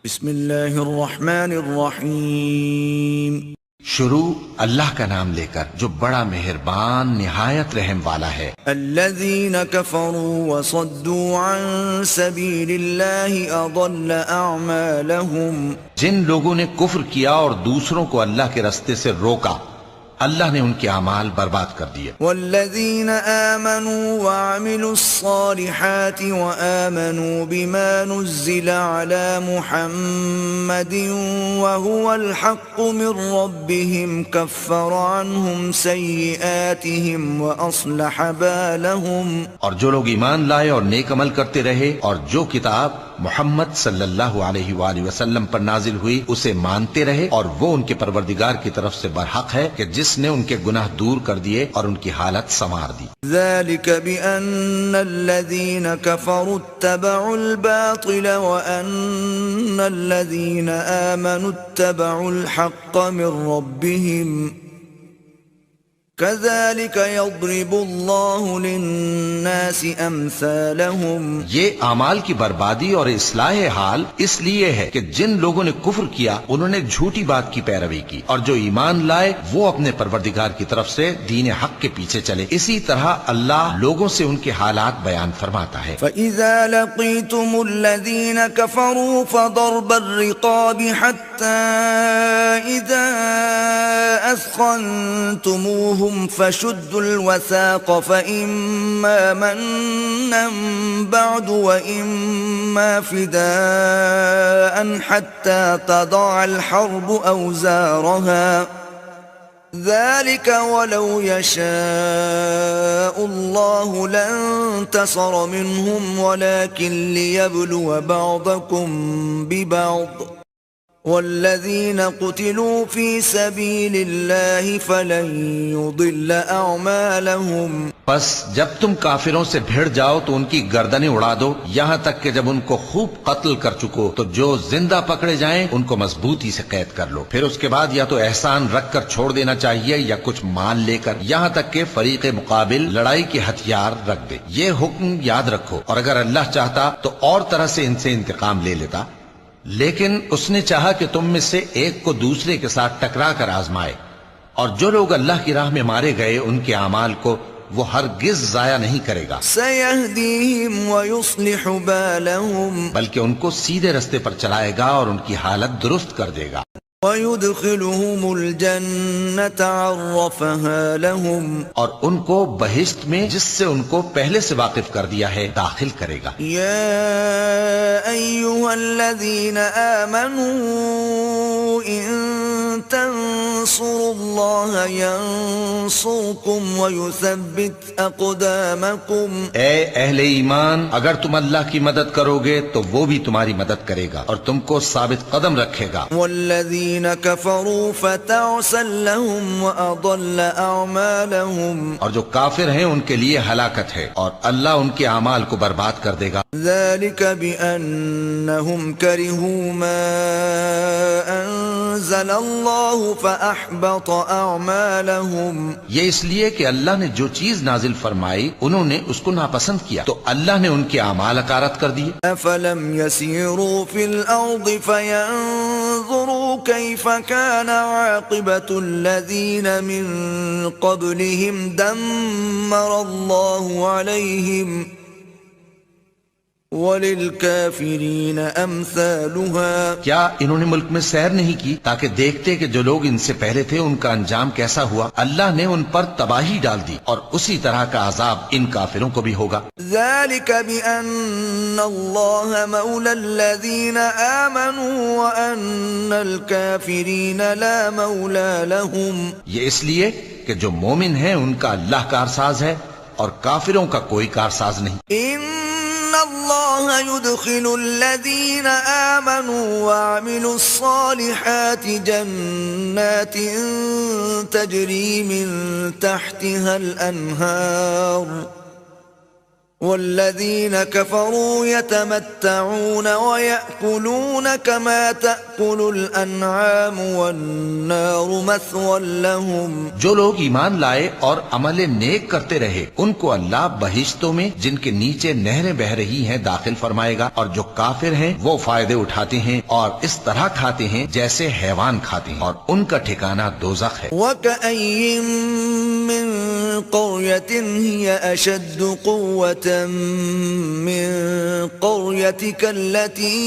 بسم اللہ الرحمن الرحیم۔ شروع اللہ کا نام لے کر جو بڑا مہربان نہایت رحم والا ہے۔ الذین کفروا وصدوا عن سبیل اللہ اضل اعمالهم، جن لوگوں نے کفر کیا اور دوسروں کو اللہ کے رستے سے روکا، اللہ نے ان کے اعمال برباد کر دیے۔ والذین آمنوا وعملوا الصالحات وآمنوا بما نزل على محمد وهو الحق من ربهم كفر عنهم سیئاتهم وأصلح بالهم۔ اور جو لوگ ایمان لائے اور نیک عمل کرتے رہے اور جو کتاب محمد صلی اللہ علیہ وآلہ وسلم پر نازل ہوئی اسے مانتے رہے، اور وہ ان کے پروردگار کی طرف سے برحق ہے کہ جس نے ان کے گناہ دور کر دیے اور ان کی حالت سنوار دی۔ ذلك بأن الذين كفروا اتبعوا الباطل وأن الذين آمنوا اتبعوا الحق من ربهم كذلك يضرب الله للناس أمثالهم۔ یہ اعمال کی بربادی اور اصلاح حال اس لیے ہے کہ جن لوگوں نے کفر کیا انہوں نے جھوٹی بات کی پیروی کی، اور جو ایمان لائے وہ اپنے پروردگار کی طرف سے دین حق کے پیچھے چلے۔ اسی طرح اللہ لوگوں سے ان کے حالات بیان فرماتا ہے۔ فَإِذَا لَقِيتُمُ الَّذِينَ كَفَرُوا فَضَرْبَ الرِّقَابِ حَتَّى إِذَا أَثْخَنْتُمُوهُمْ فشدوا الوثاق فإما منا بعد وإما فداء حتى تضع الحرب أوزارها ذلك ولو يشاء الله لانتصر منهم ولكن ليبلو بعضكم ببعض والذین قتلوا فی سبیل اللہ فلن یضل اعمالهم۔ پس جب تم کافروں سے بھیڑ جاؤ تو ان کی گردنیں اڑا دو، یہاں تک کہ جب ان کو خوب قتل کر چکو تو جو زندہ پکڑے جائیں ان کو مضبوطی سے قید کر لو۔ پھر اس کے بعد یا تو احسان رکھ کر چھوڑ دینا چاہیے یا کچھ مال لے کر، یہاں تک کہ فریق مقابل لڑائی کے ہتھیار رکھ دے۔ یہ حکم یاد رکھو، اور اگر اللہ چاہتا تو اور طرح سے ان سے انتقام لے لیتا، لیکن اس نے چاہا کہ تم میں سے ایک کو دوسرے کے ساتھ ٹکرا کر آزمائے، اور جو لوگ اللہ کی راہ میں مارے گئے ان کے اعمال کو وہ ہرگز ضائع نہیں کرے گا، سَيَهْدِيهِمْ وَيُصْلِحُ بَالَهُمْ، بلکہ ان کو سیدھے رستے پر چلائے گا اور ان کی حالت درست کر دے گا۔ وَيُدْخِلُهُمُ الْجَنَّةَ عَرَّفَهَا لَهُمْ، اور ان کو بہشت میں جس سے ان کو پہلے سے واقف کر دیا ہے داخل کرے گا۔ يَا أَيُّهَا الَّذِينَ آمَنُوا إِن تَنصُرُوا اللَّهَ يَنصُرْكُمْ وَيُثَبِّتْ أَقْدَامَكُمْ۔ اے اہل ایمان، اگر تم اللہ کی مدد کرو گے تو وہ بھی تمہاری مدد کرے گا اور تم کو ثابت قدم رکھے گا۔ وَالَّذِينَ كَفَرُوا فَتَعْسًا لَهُمْ وَأَضَلَّ أَعْمَالَهُمْ، اور جو کافر ہیں ان کے لیے ہلاکت ہے اور اللہ ان کے اعمال کو برباد کر دے گا۔ ذَلِكَ بِأَنَّهُمْ كَرِهُوا مَا أَنزَلَ اللَّهُ فَأَحْبَطَ أَعْمَالَهُمْ، یہ اس لیے کہ اللہ نے جو چیز نازل فرمائی انہوں نے اس کو ناپسند کیا تو اللہ نے ان کے اعمال اکارت کر دیے۔ أَفَلَمْ يَسِيرُوا فِي الْأَرْضِ فَيَنظُرُوا كَيْفَ كَانَ عَاقِبَةُ الَّذِينَ مِن قَبْلِهِمْ دَمَّرَ اللَّهُ عَلَيْهِمْ وَلِلْكَافِرِينَ أَمْثَالُهَا۔ کیا انہوں نے ملک میں سیر نہیں کی تاکہ دیکھتے کہ جو لوگ ان سے پہلے تھے ان کا انجام کیسا ہوا؟ اللہ نے ان پر تباہی ڈال دی اور اسی طرح کا عذاب ان کافروں کو بھی ہوگا۔ ذَلِكَ بِأَنَّ اللَّهَ مَوْلَى الَّذِينَ آمَنُوا وَأَنَّ الْكَافِرِينَ لَا مَوْلَى لَهُمْ، یہ اس لیے کہ جو مومن ہیں ان کا اللہ کارساز ہے اور کافروں کا کوئی کارساز نہیں۔ إِنَّ اللَّهَ يُدْخِلُ الَّذِينَ آمَنُوا وَعَمِلُوا الصَّالِحَاتِ جَنَّاتٍ تَجْرِي مِن تَحْتِهَا الْأَنْهَارُ والذين كفروا يتمتعون ويأكلون كما تأكل الأنعام والنار مثوى لهم. جو لوگ ایمان لائے اور عمل نیک کرتے رہے ان کو اللہ بہشتوں میں جن کے نیچے نہریں بہ رہی ہیں داخل فرمائے گا، اور جو کافر ہیں وہ فائدے اٹھاتے ہیں اور اس طرح کھاتے ہیں جیسے حیوان کھاتے ہیں، اور ان کا ٹھکانہ دوزخ ہے. وكأين من قرية هي أشد قوة من قريتك التي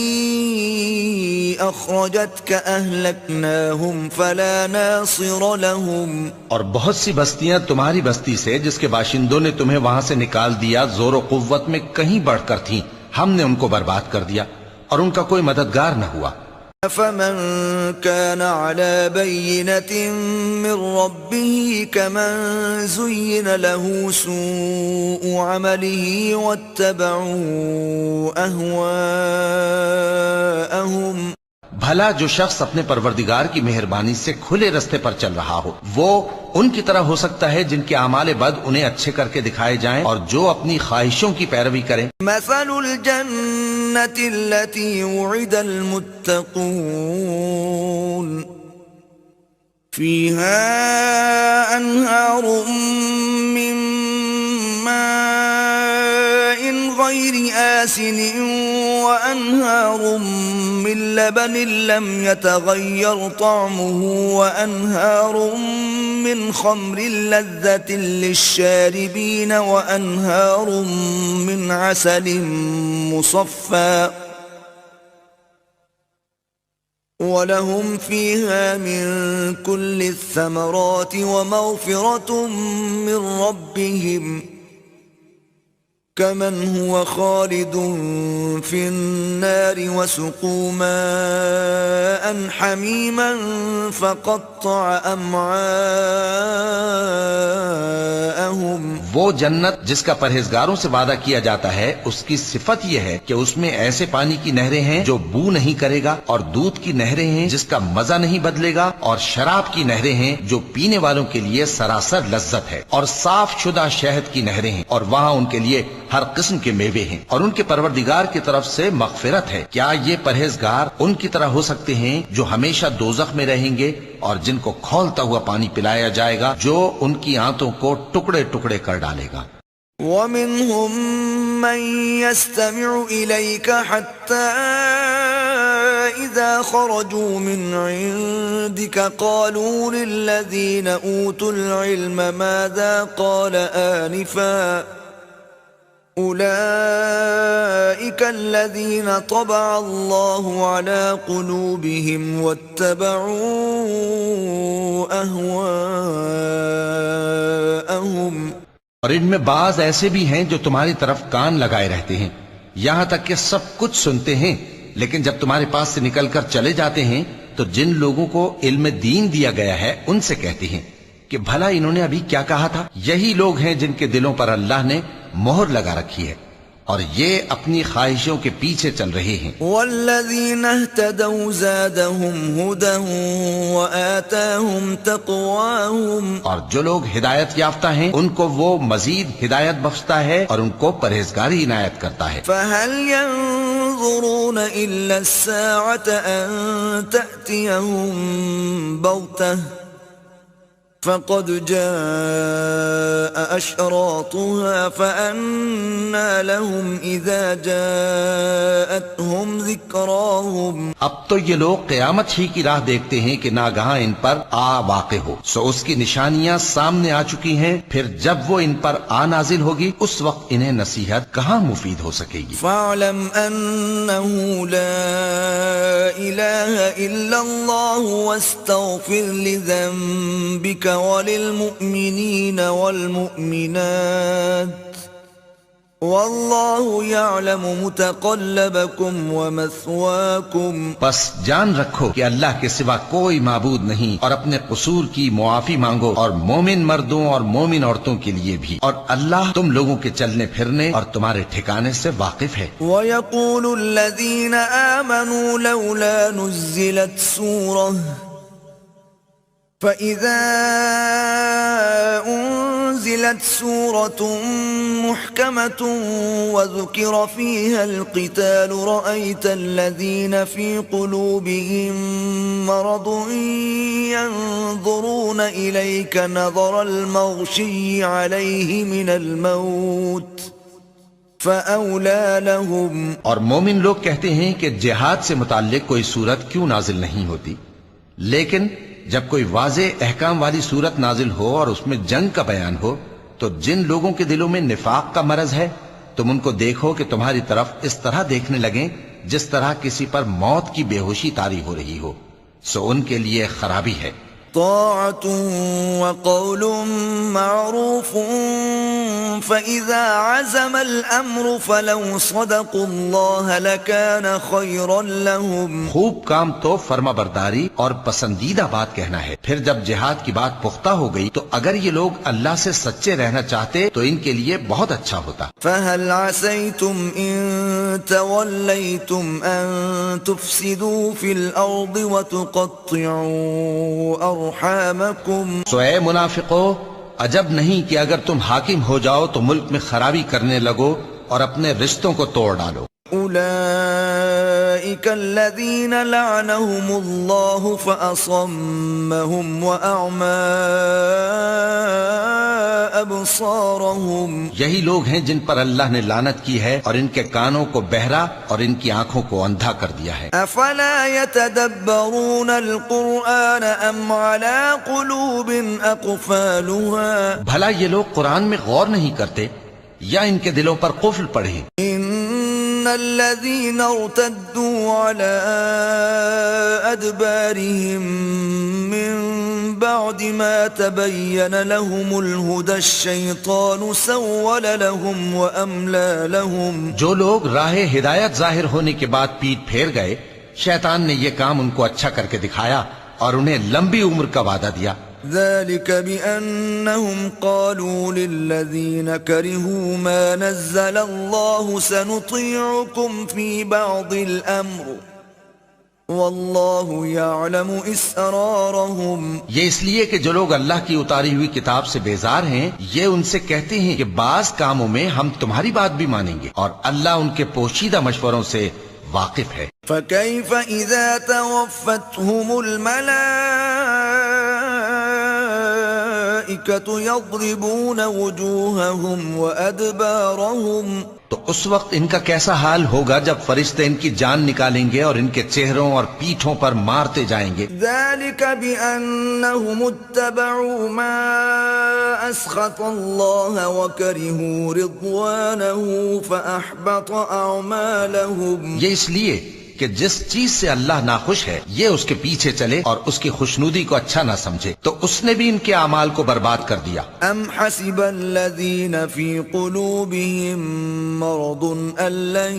أخرجتك أهلكناهم فلا ناصر لهم. اور بہت سی بستیاں تمہاری بستی سے جس کے باشندوں نے تمہیں وہاں سے نکال دیا زور و قوت میں کہیں بڑھ کر تھیں، ہم نے ان کو برباد کر دیا اور ان کا کوئی مددگار نہ ہوا. فمن كان على بينة من ربه كمن زين له سوء عمله واتبعوا أهواءهم. بھلا جو شخص اپنے پروردگار کی مہربانی سے کھلے رستے پر چل رہا ہو وہ ان کی طرح ہو سکتا ہے جن کے اعمال بد انہیں اچھے کر کے دکھائے جائیں، اور جو اپنی خواہشوں کی پیروی کریں. مثل الجنة التي وعد المتقون فيها أنهار من ماء غير آسن وأنهار من لبن لم يتغير طعمه وأنهار من خمر لذة للشاربين وأنهار من عسل مصفى ولهم فيها من كل الثمرات ومغفرة من ربهم كمن هو خالد في النار وسقوا ماء حميما فقطع أمعاءهم. وہ جنت جس کا پرہیزگاروں سے وعدہ کیا جاتا ہے اس کی صفت یہ ہے کہ اس میں ایسے پانی کی نہریں ہیں جو بو نہیں کرے گا، اور دودھ کی نہریں ہیں جس کا مزہ نہیں بدلے گا، اور شراب کی نہریں ہیں جو پینے والوں کے لیے سراسر لذت ہے، اور صاف شدہ شہد کی نہریں ہیں، اور وہاں ان کے لیے ہر قسم کے میوے ہیں، اور ان کے پروردگار کی طرف سے مغفرت ہے. کیا یہ پرہیزگار ان کی طرح ہو سکتے ہیں جو ہمیشہ دوزخ میں رہیں گے اور جن کو کھولتا ہوا پانی پلایا جائے گا جو ان کی آنتوں کو ٹکڑے ٹکڑے کر ڈالے گا. ومنهم من يستمع إليك حتى إذا خرجوا من عندك قالوا للذين أوتوا العلم ماذا قال آنفا أولئك الذين طبع الله على قلوبهم واتبعوا أهواءهم. اور ان میں بعض ایسے بھی ہیں جو تمہاری طرف کان لگائے رہتے ہیں یہاں تک کہ سب کچھ سنتے ہیں، لیکن جب تمہارے پاس سے نکل کر چلے جاتے ہیں تو جن لوگوں کو علم دین دیا گیا ہے ان سے کہتے ہیں کہ بھلا انہوں نے ابھی کیا کہا تھا. یہی لوگ ہیں جن کے دلوں پر اللہ نے مہر لگا رکھی ہے اور یہ اپنی خواہشوں کے پیچھے چل رہے ہیں. والذین اہتدوا زادهم هدى وآتاهم تقواهم. اور جو لوگ ہدایت یافتہ ہیں ان کو وہ مزید ہدایت بخشتا ہے اور ان کو پرہیزگاری عنایت کرتا ہے. فهل ينظرون إلا الساعة أن تأتيهم بغتة فقد جاء أشراطها فأنى لهم إذا جاءتهم ذكراهم. اب تو یہ لوگ قیامت ہی کی راہ دیکھتے ہیں کہ ناگہاں ان پر آ واقع ہو، سو اس کی نشانیاں سامنے آ چکی ہیں، پھر جب وہ ان پر آ نازل ہوگی اس وقت انہیں نصیحت کہاں مفید ہو سکے گی. فاعلم أنه لا إله إلا الله واستغفر لذنبك وللمؤمنين والمؤمنات واللہ یعلم متقلبکم ومثواکم. بس جان رکھو کہ اللہ کے سوا کوئی معبود نہیں، اور اپنے قصور کی معافی مانگو، اور مومن مردوں اور مومن عورتوں کے لیے بھی، اور اللہ تم لوگوں کے چلنے پھرنے اور تمہارے ٹھکانے سے واقف ہے. وَيَقُولُ الَّذِينَ آمَنُوا لَوْلَا نُزِّلَتْ سُورَةٌ فَإِذَا أنزلت سورة محكمة وذكر فيها القتال رأيت الذين في قلوبهم مرض ينظرون إليك نظر المغشي عليه من الموت فأولى لهم. اور مومن لوگ کہتے ہیں کہ جہاد سے متعلق کوئی صورت کیوں نازل نہیں ہوتی، لیکن جب کوئی واضح احکام والی صورت نازل ہو اور اس میں جنگ کا بیان ہو تو جن لوگوں کے دلوں میں نفاق کا مرض ہے تم ان کو دیکھو کہ تمہاری طرف اس طرح دیکھنے لگیں جس طرح کسی پر موت کی بے ہوشی طاری ہو رہی ہو، سو ان کے لیے خرابی ہے. طاعة وقول معروف فإذا عزم الأمر فلو صدقوا الله لكان خيرا لهم. خوب کام تو فرما برداری اور پسندیدہ بات کہنا ہے. پھر جب جہاد کی بات پختہ ہو گئی تو اگر یہ لوگ اللہ سے سچے رہنا چاہتے تو ان کے لیے بہت اچھا ہوتا. فهل عسيتم إن توليتم أن تفسدوا في الأرض وتقطعوا أرحامكم. سو اے منافقو، عجب نہیں کہ اگر تم حاکم ہو جاؤ تو ملک میں خرابی کرنے لگو اور اپنے رشتوں کو توڑ ڈالو. أولئك الذين لعنهم الله فأصمهم وأعمى أبصارهم. یہی لوگ ہیں جن پر اللہ نے لعنت کی ہے اور ان کے کانوں کو بہرا اور ان کی آنکھوں کو اندھا کر دیا ہے. أفلا يتدبرون القرآن أم على قلوب أقفالها. بھلا یہ لوگ قرآن میں غور نہیں کرتے یا ان کے دلوں پر قفل پڑے؟ إن الذين ارتدوا على أدبارهم من بعد ما تبين لهم الهدى الشيطان سول لهم وأملى لهم. جو لوگ راہ ہدایت ظاہر ہونے کے بعد پیٹ پھیر گئے، شیطان نے یہ کام ان کو اچھا کر کے دکھایا اور انہیں لمبی عمر کا وعدہ دیا. ذلك بأنهم قالوا للذين كرهوا ما نزل الله سنطيعكم في بعض الأمر والله يعلم إسرارهم. یہ اس لیے کہ جو لوگ اللہ کی اتاری ہوئی کتاب سے بیزار ہیں یہ ان سے کہتے ہیں کہ بعض کاموں میں ہم تمہاری بات بھی مانیں گے اور اللہ ان کے پوشیدہ مشوروں سے واقف ہے. فكيف إذا توفتهم الملائكة يضربون وجوههم وأدبارهم. تو اس وقت ان کا کیسا حال ہوگا جب فرشتے ان کی جان نکالیں گے اور ان کے چہروں اور پیٹھوں پر مارتے جائیں گے. ذلك بأنهم اتبعوا ما أسخط الله وكرهوا رضوانه فأحبط أعمالهم. یہ اس لیے کہ جس چیز سے اللہ ناخوش ہے یہ اس کے پیچھے چلے اور اس کی خوشنودی کو اچھا نہ سمجھے تو اس نے بھی ان کے اعمال کو برباد کر دیا. ام حسب الذين في قلوبهم مرض ان لن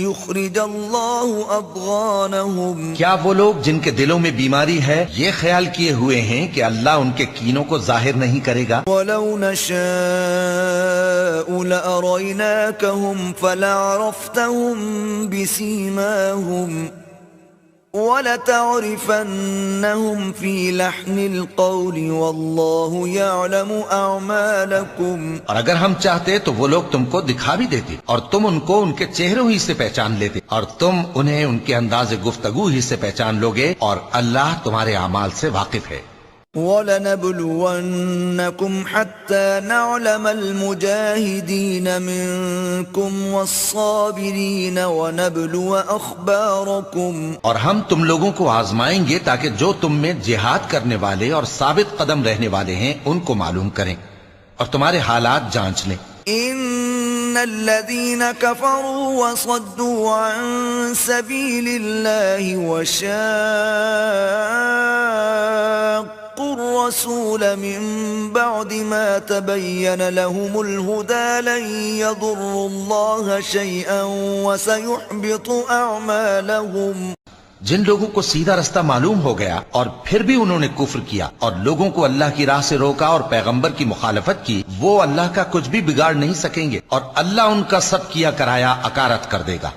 يخرج الله اضغانهم. کیا وہ لوگ جن کے دلوں میں بیماری ہے یہ خیال کیے ہوئے ہیں کہ اللہ ان کے کینوں کو ظاہر نہیں کرے گا؟ ولو نشاء لأريناكهم فلعرفتهم بسيماهم وَلَتَعْرِفَنَّهُمْ فِي لَحْنِ الْقَوْلِ وَاللَّهُ يَعْلَمُ أَعْمَالَكُمْ. اور اگر ہم چاہتے تو وہ لوگ تم کو دکھا بھی دیتے اور تم ان کو ان کے چہروں ہی سے پہچان لیتے اور تم انہیں ان کے انداز گفتگو ہی سے پہچان لوگے اور اللہ تمہارے اعمال سے واقف ہے. وَلَنَبْلُوَنَّكُمْ حَتَّى نَعْلَمَ الْمُجَاهِدِينَ مِنْكُمْ وَالصَّابِرِينَ وَنَبْلُوَ أَخْبَارَكُمْ. اور ہم تم لوگوں کو آزمائیں گے تاکہ جو تم میں جہاد کرنے والے اور ثابت قدم رہنے والے ہیں ان کو معلوم کریں اور تمہارے حالات جانچ لیں. إن الذين كفروا وصدوا عن سبيل الله وشاقوا الرسول من بعد ما تبين لهم الهدى لن يضروا الله شيئا وسيحبط أعمالهم. جن لوگوں کو سیدھا رستہ معلوم ہو گیا اور پھر بھی انہوں نے کفر کیا اور لوگوں کو اللہ کی راہ سے روکا اور پیغمبر کی مخالفت کی وہ اللہ کا کچھ بھی بگاڑ نہیں سکیں گے اور اللہ ان کا سب کیا کرایا اکارت کر دے گا.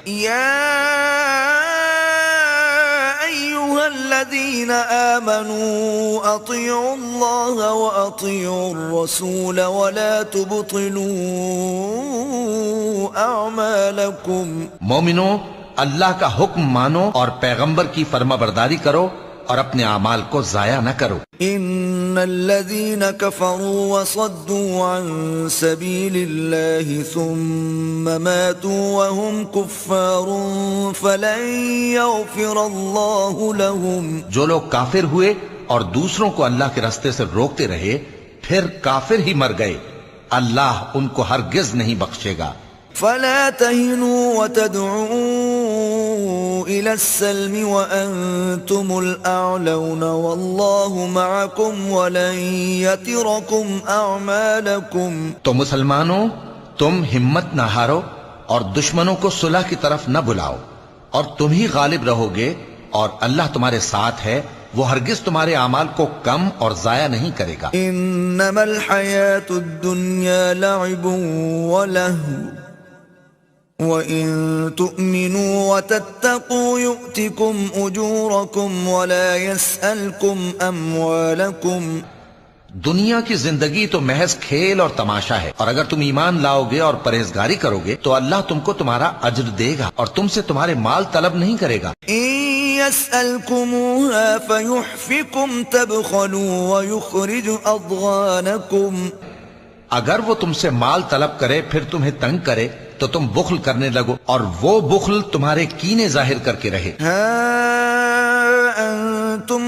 أيها الذين آمنوا أطيعوا الله وأطيعوا الرسول ولا تبطلوا أعمالكم. مومنو، اللہ کا حکم مانو اور پیغمبر کی فرما برداری کرو اور اپنے اعمال کو ضائع نہ کرو. ان الذين كفروا وصدوا عن سبيل الله ثم ماتوا وهم كفار فلن يغفر الله لهم. جو لوگ کافر ہوئے اور دوسروں کو اللہ کے راستے سے روکتے رہے پھر کافر ہی مر گئے، اللہ ان کو ہرگز نہیں بخشے گا. فلا تهنوا وتدعوا إلى السلم وأنتم الأعلون والله معكم ولن يتركم أعمالكم. تو مسلمانوں، تم ہمت نہ ہارو اور دشمنوں کو صلح کی طرف نہ بلاؤ، اور تم ہی غالب رہو گے، اور اللہ تمہارے ساتھ ہے، وہ ہرگز تمہارے اعمال کو کم اور ضائع نہیں کرے گا. انما الحياة الدنيا لعب ولهو وَإِن تُؤْمِنُوا وَتَتَّقُوا يُؤْتِكُمْ أُجُورَكُمْ وَلَا يَسْأَلْكُمْ أَمْوَالَكُمْ. دنیا کی زندگی تو محض کھیل اور تماشا ہے، اور اگر تم ایمان لاؤ گے اور پرہیزگاری کرو گے تو اللہ تم کو تمہارا اجر دے گا اور تم سے تمہارے مال طلب نہیں کرے گا. إِن يَسْأَلْكُمُوهَا فَيُحْفِكُمْ تَبْخَلُوا وَيُخْرِجُ أَضْغَانَكُمْ. اگر وہ تم سے مال طلب کرے پھر تمہیں تنگ کرے تو تم بخل کرنے لگو، اور وہ بخل تمہارے کینے ظاہر کر کے رہے. ہا انتم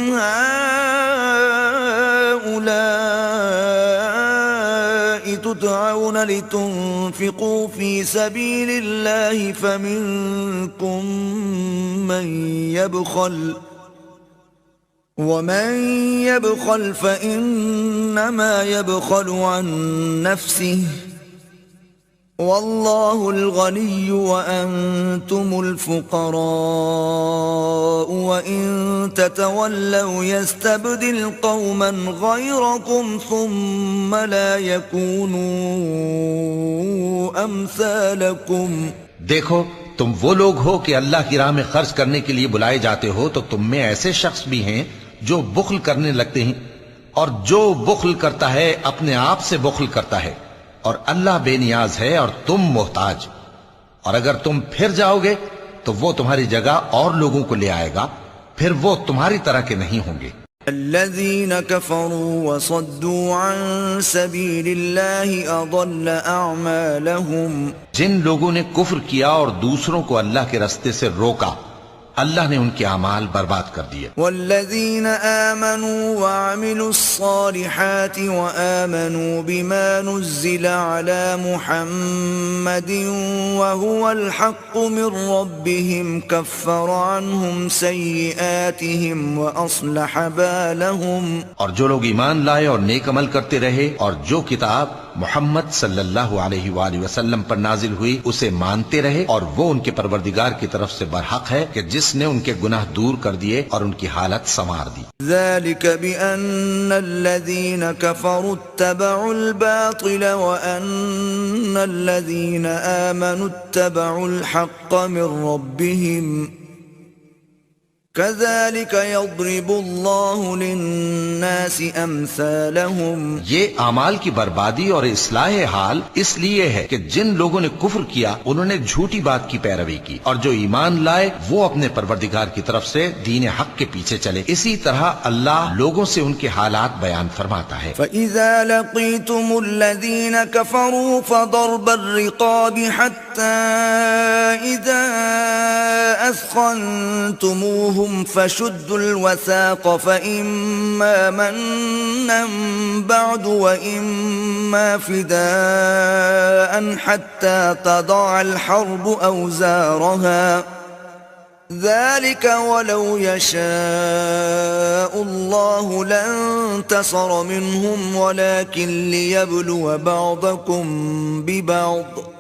هؤلاء تدعون لتنفقوا في سبيل الله فمنكم من يبخل ومن يبخل فإنما يبخل عن نفسه والله الغني وأنتم الفقراء وإن تتولوا يستبدل قوما غيركم ثم لا يكونوا أمثالكم. دیکھو، تم وہ لوگ ہو کہ اللہ کی راہ میں خرچ کرنے کے لیے بلائے جاتے ہو، تو تم میں ایسے شخص بھی ہیں جو بخل کرنے لگتے ہیں، اور جو بخل کرتا ہے اپنے آپ سے بخل کرتا ہے، اور اللہ بے نیاز ہے اور تم محتاج. اور اگر تم پھر جاؤ گے تو وہ تمہاری جگہ اور لوگوں کو لے آئے گا، پھر وہ تمہاری طرح کے نہیں ہوں گے. الذين كفروا وصدوا عن سبيل الله أضل أعمالهم. جن لوگوں نے کفر کیا اور دوسروں کو اللہ کے راستے سے روکا، اللہ نے ان کے اعمال برباد کر دیے. والذین آمنوا وعملوا الصالحات وآمنوا بما نزل على محمد وهو الحق من ربهم كفر عنهم سیئاتهم وأصلح بالهم. اور جو لوگ ایمان لائے اور نیک عمل کرتے رہے اور جو کتاب محمد صلی اللہ علیہ وآلہ وسلم پر نازل ہوئی اسے مانتے رہے، اور وہ ان کے پروردگار کی طرف سے برحق ہے کہ جس نے ان کے گناہ دور کر دیے اور ان کی حالت سنوار دی. ذلك بأن الذين كفروا اتبعوا الباطل وأن الذين آمنوا اتبعوا الحق من ربهم كذلك يضرب الله للناس امثالهم. یہ اعمال کی بربادی اور اصلاح حال اس لیے ہے کہ جن لوگوں نے کفر کیا انہوں نے جھوٹی بات کی پیروی کی، اور جو ایمان لائے وہ اپنے پروردگار کی طرف سے دین حق کے پیچھے چلے. اسی طرح اللہ لوگوں سے ان کے حالات بیان فرماتا ہے. فَإِذَا لَقِيتُمُ الَّذِينَ كَفَرُوا فَضَرْبَ الرِّقَابِ حَتَّى إِذَا أَثْخَنْتُمُوهُمْ فشدوا الوثاق فإما منا بعد وإما فداء حتى تضع الحرب أوزارها ذلك ولو يشاء الله لانتصر منهم ولكن ليبلو بعضكم ببعض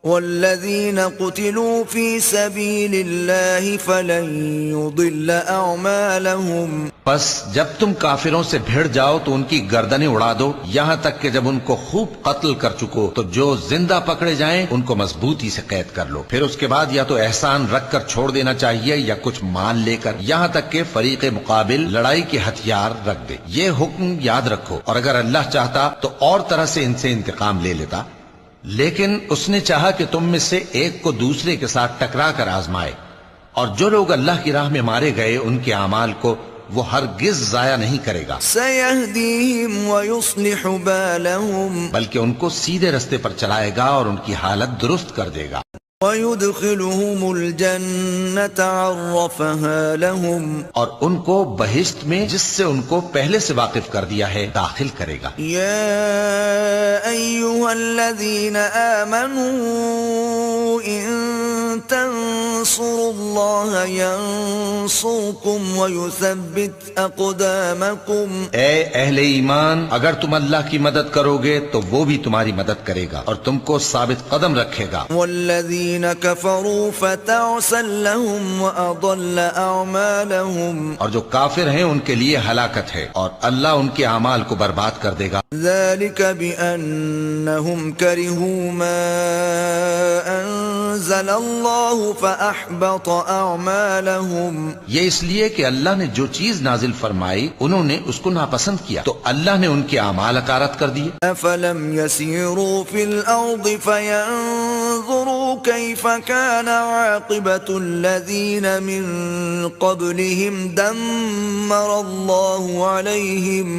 والذين قتلوا في سبيل الله فلن يضل أعمالهم. بس جب تم کافروں سے بھیڑ جاؤ تو ان کی گردنیں اڑا دو، یہاں تک کہ جب ان کو خوب قتل کر چکو تو جو زندہ پکڑے جائیں ان کو مضبوطی سے قید کر لو، پھر اس کے بعد یا تو احسان رکھ کر چھوڑ دینا چاہیے یا کچھ مان لے کر، یہاں تک کہ فریق مقابل لڑائی کے ہتھیار رکھ دے۔ یہ حکم یاد رکھو، اور اگر اللہ چاہتا تو اور طرح سے ان سے انتقام لے لیتا، لیکن اس نے چاہا کہ تم میں سے ایک کو دوسرے کے ساتھ ٹکرا کر آزمائے، اور جو لوگ اللہ کی راہ میں مارے گئے ان کے اعمال کو وہ ہرگز ضائع نہیں کرے گا، سَيَهْدِيهِمْ وَيُصْلِحُ بَالَهُمْ، بلکہ ان کو سیدھے رستے پر چلائے گا اور ان کی حالت درست کر دے گا، وَيُدْخِلُهُمُ الْجَنَّةَ عَرَّفَهَا لَهُمْ، اور ان کو بہشت میں جس سے ان کو پہلے سے واقف کر دیا ہے داخل کرے گا۔ يَا أَيُّهَا الَّذِينَ آمَنُوا إِن تَنصُرُوا اللَّهَ يَنصُرْكُمْ وَيُثَبِّتْ أَقْدَامَكُمْ، اے اہل ایمان، اگر تم اللہ کی مدد کرو گے تو وہ بھی تمہاری مدد کرے گا اور تم کو ثابت قدم رکھے گا۔ وَالَّذِينَ كَفَرُوا فَتَعْسًا لَهُمْ وَأَضَلَّ أَعْمَالَهُمْ، اور جو کافر ہیں ان کے لیے ہلاکت ہے اور اللہ ان کے اعمال کو برباد کر دے گا۔ ذَلِكَ بِأَنَّهُمْ كَرِهُوا مَا أَنزَلَ اللَّهُ فَأَحْبَطَ أَعْمَالَهُمْ، یہ اس لیے کہ اللہ نے جو چیز نازل فرمائی انہوں نے اس کو ناپسند کیا تو اللہ نے ان کے اعمال اکارت کر دیے۔ أَفَلَمْ يَسِيرُوا فِي الْأَرْضِ فَيَنظُرُوا كَيْفَ كَانَ عَاقِبَةُ الَّذِينَ مِن قَبْلِهِمْ دَمَّرَ اللَّهُ عَلَيْهِمْ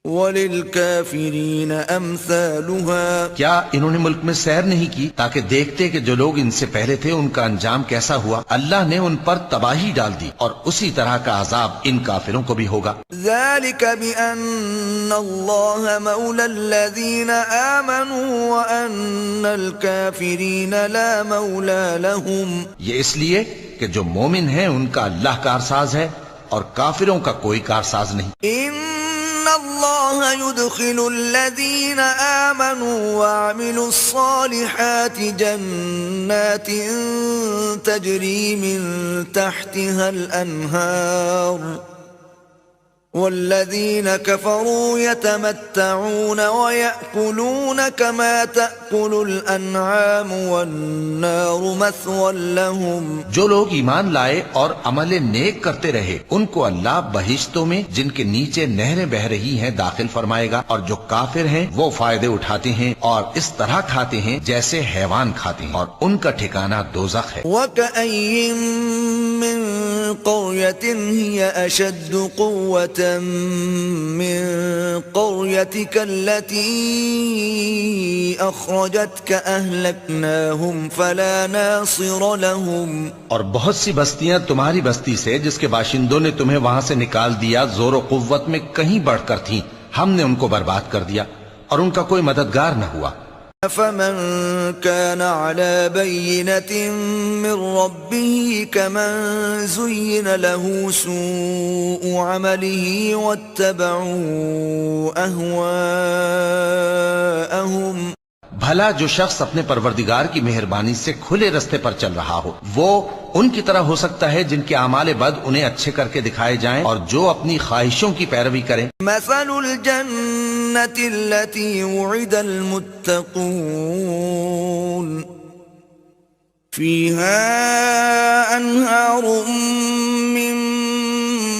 وَلِلْكَافِرِينَ أَمْثَالُهَا، کیا انہوں نے ملک میں سیر نہیں کی تاکہ دیکھتے کہ جو لوگ ان سے پہلے تھے ان کا انجام کیسا ہوا؟ اللہ نے ان پر تباہی ڈال دی اور اسی طرح کا عذاب ان کافروں کو بھی ہوگا۔ ذَلِكَ بِأَنَّ اللَّهَ مَوْلَى الَّذِينَ آمَنُوا وَأَنَّ الْكَافِرِينَ لَا مَوْلَى لَهُمْ، یہ اس لیے کہ جو مومن ہیں ان کا اللہ کارساز ہے اور کافروں کا کوئی کارساز نہیں۔ إِنَّ اللَّهَ يُدْخِلُ الَّذِينَ آمَنُوا وَعَمِلُوا الصَّالِحَاتِ جَنَّاتٍ تَجْرِي مِن تَحْتِهَا الْأَنْهَارُ وَالَّذِينَ كَفَرُوا يَتَمَتَّعُونَ وَيَأْكُلُونَ كَمَا تَأْكُلُ الْأَنْعَامُ وَالنَّارُ مَثْوًى لَهُمْ، جو لوگ ایمان لائے اور عمل نیک کرتے رہے ان کو اللہ بہشتوں میں جن کے نیچے نہریں بہ رہی ہیں داخل فرمائے گا، اور جو کافر ہیں وہ فائدے اٹھاتے ہیں اور اس طرح کھاتے ہیں جیسے حیوان کھاتے ہیں، اور ان کا ٹھکانہ دوزخ ہے۔ وَكَأَيٍّن مِّن قَرْيَةٍ هِيَ أَشَدُّ قُوَّةً من قريتك التي أخرجتك أهلكناهم فلا ناصر لهم، اور بہت سی بستیاں تمہاری بستی سے جس کے باشندوں نے تمہیں وہاں سے نکال دیا زور و قوت میں کہیں بڑھ کر تھیں، ہم نے ان کو برباد کر دیا اور ان کا کوئی مددگار نہ ہوا۔ فمن كان على بينة من ربه كمن زين له سوء عمله واتبعوا أهواءهم، بھلا جو شخص اپنے پروردگار کی مہربانی سے کھلے رستے پر چل رہا ہو وہ ان کی طرح ہو سکتا ہے جن کے اعمال بد انہیں اچھے کر کے دکھائے جائیں اور جو اپنی خواہشوں کی پیروی کریں۔ مثل الجنة التي وعد المتقون فيها أنهار من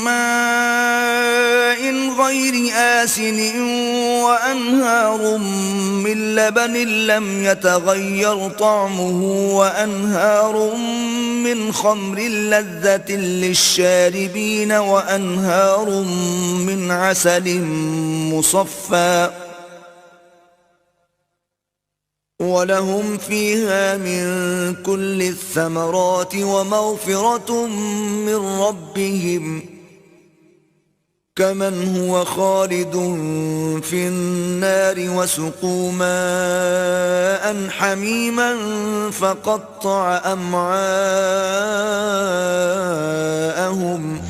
ماء غير آسن وأنهار من لبن لم يتغير طعمه وأنهار من خمر لذة للشاربين وأنهار من عسل مصفى ولهم فيها من كل الثمرات ومغفرة من ربهم كمن هو خالد في النار وسقوا ماء حميما فقطع أمعاءهم،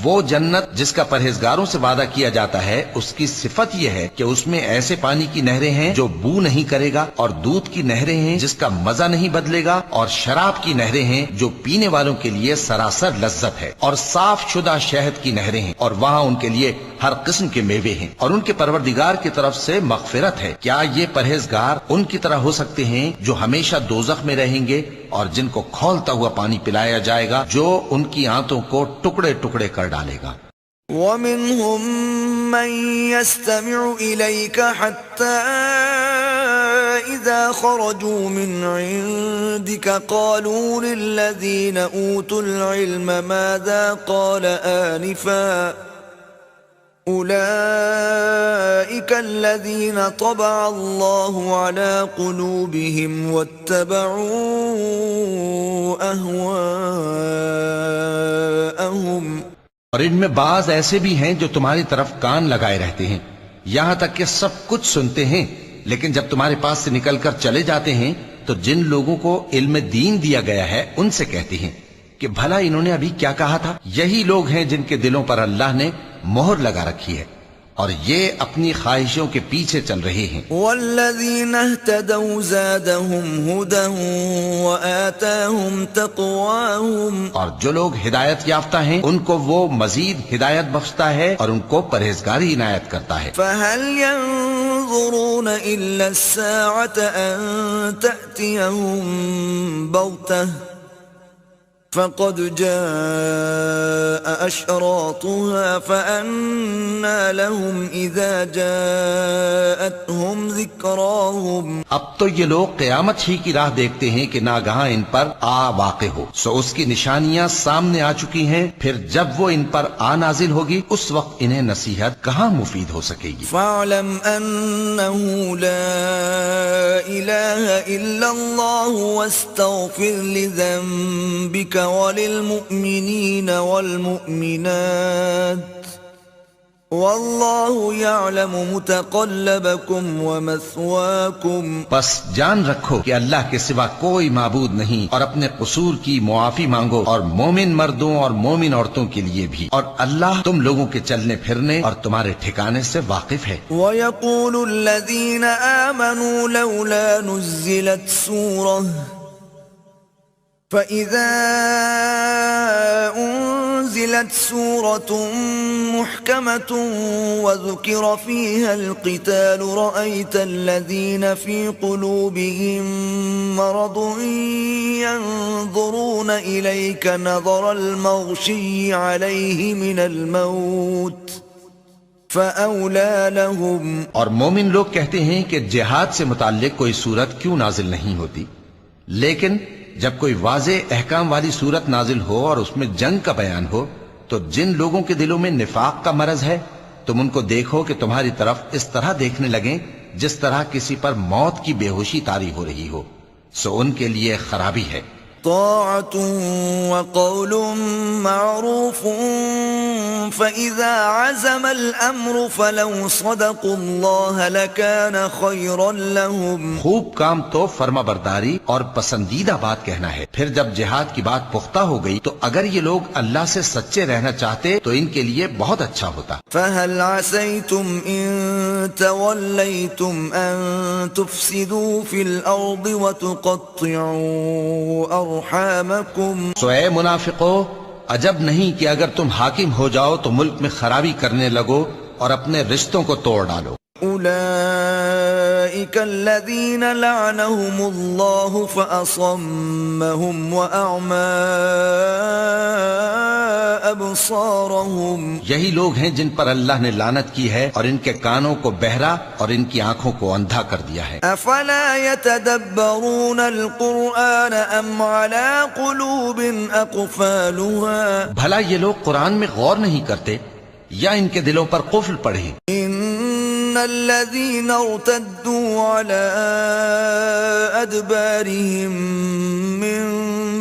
وہ جنت جس کا پرہیزگاروں سے وعدہ کیا جاتا ہے اس کی صفت یہ ہے کہ اس میں ایسے پانی کی نہریں ہیں جو بو نہیں کرے گا، اور دودھ کی نہریں ہیں جس کا مزہ نہیں بدلے گا، اور شراب کی نہریں ہیں جو پینے والوں کے لیے سراسر لذت ہے، اور صاف شدہ شہد کی نہریں ہیں، اور وہاں ان کے لیے ہر قسم کے میوے ہیں، اور ان کے پروردگار کی طرف سے مغفرت ہے۔ کیا یہ پرہیزگار ان کی طرح ہو سکتے ہیں جو ہمیشہ دوزخ میں رہیں گے اور جن کو کھولتا ہوا پانی پلایا جائے گا جو ان کی آنتوں کو ٹکڑے ٹکڑے کر ڈالے گا؟ وَمِنْهُمْ مَنْ يَسْتَمِعُ إِلَيْكَ حَتَّى إِذَا خَرَجُوا مِنْ عِنْدِكَ قَالُوا لِلَّذِينَ أُوتُوا الْعِلْمَ مَاذَا قَالَ آنِفًا أُولَئِكَ الَّذِينَ طَبَعَ اللَّهُ عَلَى قُلُوبِهِمْ وَاتَّبَعُوا أَهْوَاءَهُمْ۔ اور ان میں بعض ایسے بھی ہیں جو تمہاری طرف کان لگائے رہتے ہیں، یہاں تک کہ سب کچھ سنتے ہیں، لیکن جب تمہارے پاس سے نکل کر چلے جاتے ہیں تو جن لوگوں کو علم دین دیا گیا ہے ان سے کہتے ہیں کہ بھلا انہوں نے ابھی کیا کہا تھا۔ یہی لوگ ہیں جن کے دلوں پر اللہ نے مہر لگا رکھی ہے اور یہ اپنی خواہشوں کے پیچھے چل رہے ہیں۔ والذین اہتدوا زادہم ھدی وآتاہم تقواہم، اور جو لوگ ہدایت یافتہ ہیں ان کو وہ مزید ہدایت بخشتا ہے اور ان کو پرہیزگاری عنایت کرتا ہے۔ فہل ينظرون الا الساعة ان تأتیہم بغتہ فقد جاء أشراطها فأنى لهم إذا جاءتهم ذكراهم۔ اب تو یہ لوگ قیامت ہی کی راہ دیکھتے ہیں کہ ناگہاں ان پر آ واقع ہو، سو اس کی نشانیاں سامنے آ چکی ہیں، پھر جب وہ ان پر آ نازل ہوگی اس وقت انہیں نصیحت کہاں مفید ہو سکے گی۔ فاعلم أنه لا إله إلا الله واستغفر لذنبك وللمؤمنين والمؤمنات واللہ یعلم متقلبکم ومثواکم۔ بس جان رکھو کہ اللہ کے سوا کوئی معبود نہیں، اور اپنے قصور کی معافی مانگو، اور مومن مردوں اور مومن عورتوں کے لیے بھی، اور اللہ تم لوگوں کے چلنے پھرنے اور تمہارے ٹھکانے سے واقف ہے۔ وَيَقُولُ الَّذِينَ آمَنُوا لَوْلَا نُزِّلَتْ سُورَةٌ فَإِذَا أُنزِلَتْ سُورَةٌ مُحْكَمَةٌ وَذُكِرَ فِيهَا الْقِتَالُ رَأَيْتَ الَّذِينَ فِي قُلُوبِهِم مَّرَضٌ يَنظُرُونَ إِلَيْكَ نَظَرَ الْمَغْشِيِّ عَلَيْهِ مِنَ الْمَوْتِ فَأَوْلَى لَهُمْ۔ اور مومن لوگ کہتے ہیں کہ جہاد سے متعلق کوئی صورت کیوں نازل نہیں ہوتی، لیکن جب کوئی واضح احکام والی صورت نازل ہو اور اس میں جنگ کا بیان ہو تو جن لوگوں کے دلوں میں نفاق کا مرض ہے تم ان کو دیکھو کہ تمہاری طرف اس طرح دیکھنے لگیں جس طرح کسی پر موت کی بے ہوشی طاری ہو رہی ہو، سو ان کے لیے خرابی ہے۔ طاعة وقول معروف فإذا عزم الأمر فلو صدقوا الله لكان خيرا لهم۔ خوب کام تو فرما برداری اور پسندیدہ بات کہنا ہے، پھر جب جہاد کی بات پختہ ہو گئی تو اگر یہ لوگ اللہ سے سچے رہنا چاہتے تو ان کے لیے بہت اچھا ہوتا۔ فهل عسيتم إن توليتم أن تفسدوا في الأرض وتقطعوا أرحامكم۔ سو اے منافقو، عجب نہیں کہ اگر تم حاکم ہو جاؤ تو ملک میں خرابی کرنے لگو اور اپنے رشتوں کو توڑ ڈالو۔ أولئك الذين لعنهم الله فأصمهم وأعمى أبصارهم۔ یہی لوگ ہیں جن پر اللہ نے لعنت کی ہے اور ان کے کانوں کو بہرا اور ان کی آنکھوں کو اندھا کر دیا ہے۔ أفلا يتدبرون القرآن أم على قلوب أقفالها۔ بھلا یہ لوگ قرآن میں غور نہیں کرتے یا ان کے دلوں پر قفل پڑے؟ إن الذين ارتدوا على أدبارهم من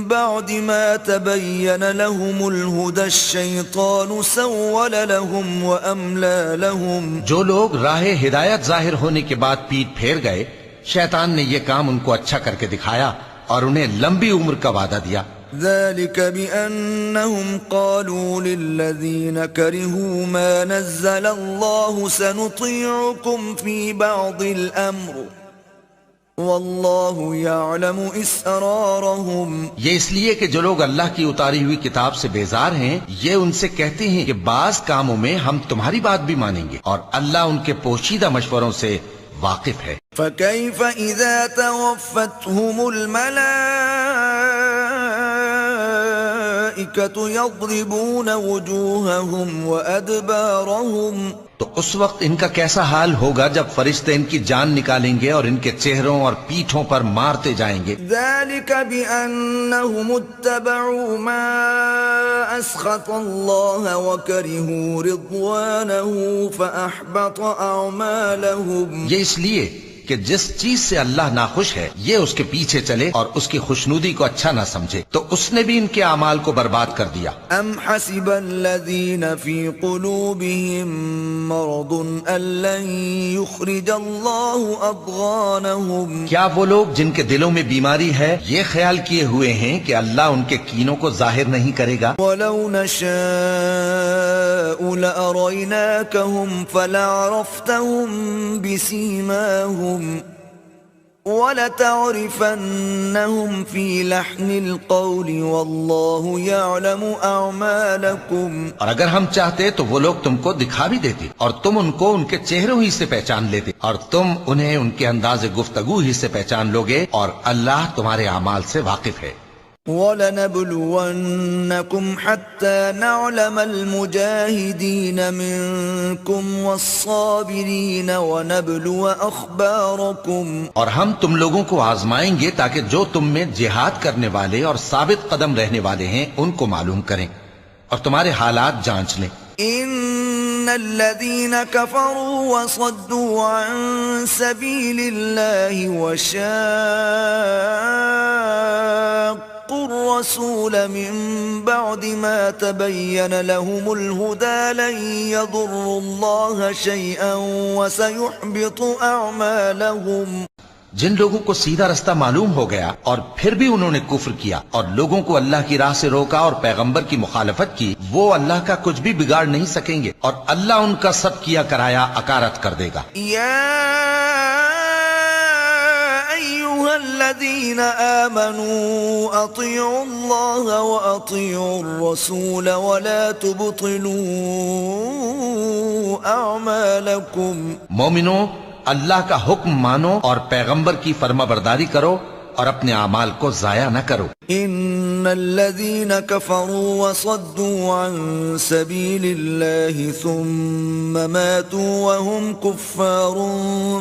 بعد ما تبين لهم الهدى الشيطان سول لهم وأملى لهم۔ جو لوگ راہ ہدایت ظاہر ہونے کے بعد پیٹ پھیر گئے، شیطان نے یہ کام ان کو اچھا کر کے دکھایا اور انہیں لمبی عمر کا وعدہ دیا، ذلك بأنهم قالوا للذين كرهوا ما نزل الله سنطيعكم في بعض الأمر واللہ یعلم اسرارہم. یہ اس لیے کہ جو لوگ اللہ کی اتاری ہوئی کتاب سے بیزار ہیں یہ ان سے کہتے ہیں کہ بعض کاموں میں ہم تمہاری بات بھی مانیں گے اور اللہ ان کے پوشیدہ مشوروں سے واقف ہے. فکیف اذا توفتہم الملائکۃ یضربون وجوہہم وادبارہم. تو اس وقت ان کا کیسا حال ہوگا جب فرشتے ان کی جان نکالیں گے اور ان کے چہروں اور پیٹھوں پر مارتے جائیں گے. ذلك بأنهم اتبعوا ما أسخط الله وكرهوا رضوانه فأحبط أعمالهم. یہ اس لیے کہ جس چیز سے اللہ ناخوش ہے یہ اس کے پیچھے چلے اور اس کی خوشنودی کو اچھا نہ سمجھے تو اس نے بھی ان کے اعمال کو برباد کر دیا. ام حسب الذین فی قلوبهم مرض ان لن یخرج اللہ اضغانهم. کیا وہ لوگ جن کے دلوں میں بیماری ہے یہ خیال کیے ہوئے ہیں کہ اللہ ان کے کینوں کو ظاہر نہیں کرے گا؟ ولو نشاء لأریناکهم فلعرفتهم بسیماهم وَلَتَعْرِفَنَّهُمْ فِي لَحْنِ الْقَوْلِ وَاللَّهُ يَعْلَمُ أَعْمَالَكُمْ. اور اگر ہم چاہتے تو وہ لوگ تم کو دکھا بھی دیتے اور تم ان کو ان کے چہروں ہی سے پہچان لیتے اور تم انہیں ان کے انداز گفتگو ہی سے پہچان لوگے اور اللہ تمہارے اعمال سے واقف ہے. وَلَنَبْلُوَنَّكُمْ حَتَّى نَعْلَمَ الْمُجَاهِدِينَ مِنْكُمْ وَالصَّابِرِينَ وَنَبْلُوَ أَخْبَارَكُمْ. اور ہم تم لوگوں کو آزمائیں گے تاکہ جو تم میں جہاد کرنے والے اور ثابت قدم رہنے والے ہیں ان کو معلوم کریں اور تمہارے حالات جانچ لیں. ان الذين كفروا وصدوا عن سبيل الله وشاقوا الرسول من بعد ما تبين لهم الهدى لن يضروا الله شيئا وسيحبط اعمالهم. جن لوگوں کو سیدھا رستہ معلوم ہو گیا اور پھر بھی انہوں نے کفر کیا اور لوگوں کو اللہ کی راہ سے روکا اور پیغمبر کی مخالفت کی وہ اللہ کا کچھ بھی بگاڑ نہیں سکیں گے اور اللہ ان کا سب کیا کرایا اکارت کر دے گا. یا ایھا الذین آمنوا اطیعوا اللہ واطیعوا الرسول ولا تبطلوا اعمالکم. مومنو اللہ کا حکم مانو اور پیغمبر کی فرما برداری کرو اور اپنے اعمال کو ضائع نہ کرو. ان الذين كفروا وصدوا عن سبيل الله ثم ماتوا وهم كفار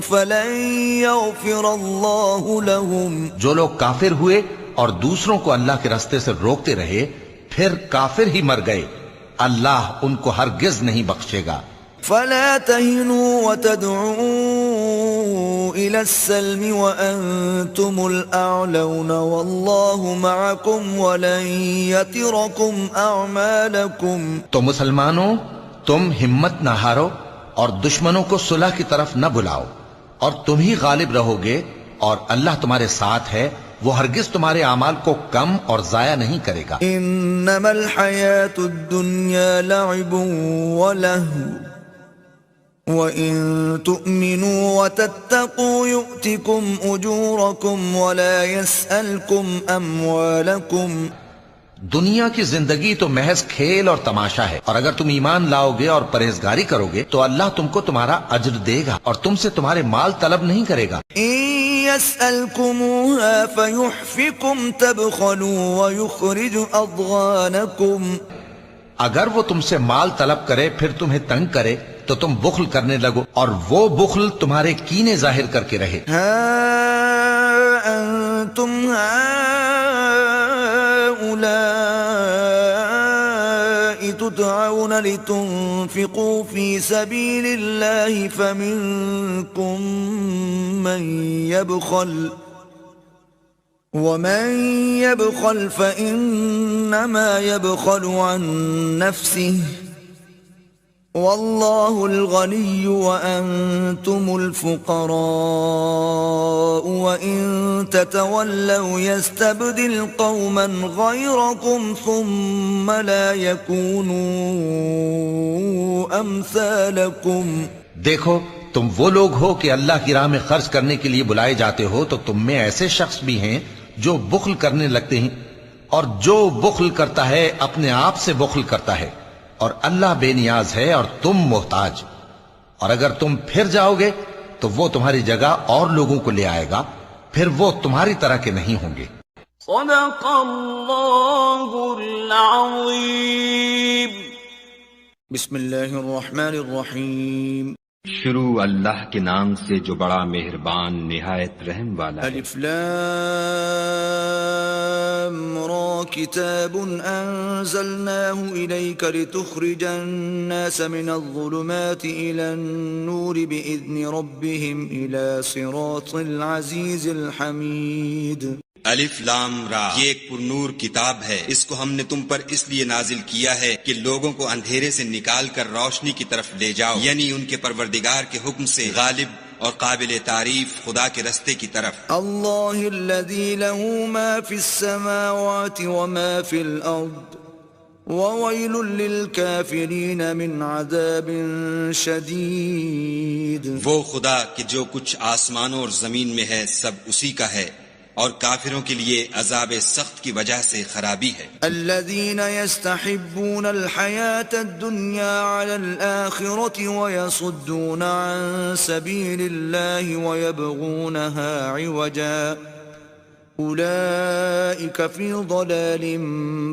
فلن يغفر الله لهم. جو لوگ کافر ہوئے اور دوسروں کو اللہ کے راستے سے روکتے رہے پھر کافر ہی مر گئے اللہ ان کو ہرگز نہیں بخشے گا. فلا تهنوا وتدعوا إلى السلم وأنتم الأعلون والله معكم ولن يتركم أعمالكم. تو مسلمانوں تم ہمت نہ ہارو اور دشمنوں کو صلح کی طرف نہ بلاؤ اور تم ہی غالب رہو گے اور اللہ تمہارے ساتھ ہے وہ ہرگز تمہارے اعمال کو کم اور ضائع نہیں کرے گا. انما الحياة الدنيا لعب ولهو وَإِن تُؤْمِنُوا وَتَتَّقُوا يُؤْتِكُمْ أُجُورَكُمْ وَلَا يَسْأَلْكُمْ أَمْوَالَكُمْ. دنیا کی زندگی تو محض کھیل اور تماشا ہے اور اگر تم ایمان لاؤ گے اور پرہیزگاری کرو گے تو اللہ تم کو تمہارا اجر دے گا اور تم سے تمہارے مال طلب نہیں کرے گا. إِن يَسْأَلْكُمُوهَا فَيُحْفِكُمْ تَبْخَلُوا وَيُخْرِجُ أَضْغَانَكُمْ. اگر وہ تم سے مال طلب کرے پھر تمہیں تنگ کرے تو تم بخل کرنے لگو اور وہ بخل تمہارے کینے ظاہر کر کے رہے. ہا انتم هؤلاء تدعون لتنفقوا في سبيل الله فمنكم من يبخل ومن يبخل فإنما يبخل عن نفسه والله الغني وأنتم الفقراء وإن تتولوا يستبدل قوما غيركم ثم لا يكونوا أمثالكم. دیکھو تم وہ لوگ ہو کہ اللہ کی راہ میں خرچ کرنے کے لیے بلائے جاتے ہو تو تم میں ایسے شخص بھی ہیں جو بخل کرنے لگتے ہیں، اور جو بخل کرتا ہے اپنے آپ سے بخل کرتا ہے، اور اللہ بے نیاز ہے اور تم محتاج. اور اگر تم پھر جاؤ گے تو وہ تمہاری جگہ اور لوگوں کو لے آئے گا، پھر وہ تمہاری طرح کے نہیں ہوں گے. صدق اللہ العظیم. بسم اللہ الرحمن الرحیم. شروع اللہ کے نام سے جو بڑا مہربان نہایت رحم والا ہے. الف لام را کتاب انزلناه الیک لتخرج الناس من الظلمات الى النور باذن ربهم الى صراط العزیز الحمید. الف لام را، یہ ایک پر نور کتاب ہے، اس کو ہم نے تم پر اس لیے نازل کیا ہے کہ لوگوں کو اندھیرے سے نکال کر روشنی کی طرف لے جاؤ، یعنی ان کے پروردگار کے حکم سے غالب اور قابل تعریف خدا کے رستے کی طرف. اللہ الذی له ما فی السماوات وما فی الارض وویل للکافرین من عذاب شدید. وہ خدا کہ جو کچھ آسمانوں اور زمین میں ہے سب اسی کا ہے، اور کافروں کے لیے عذاب سخت کی وجہ سے خرابی ہے. الذين يستحبون الحياة الدنيا على الآخرة ويصدون عن سبيل الله ويبغونها عوجا أولئك في ضلال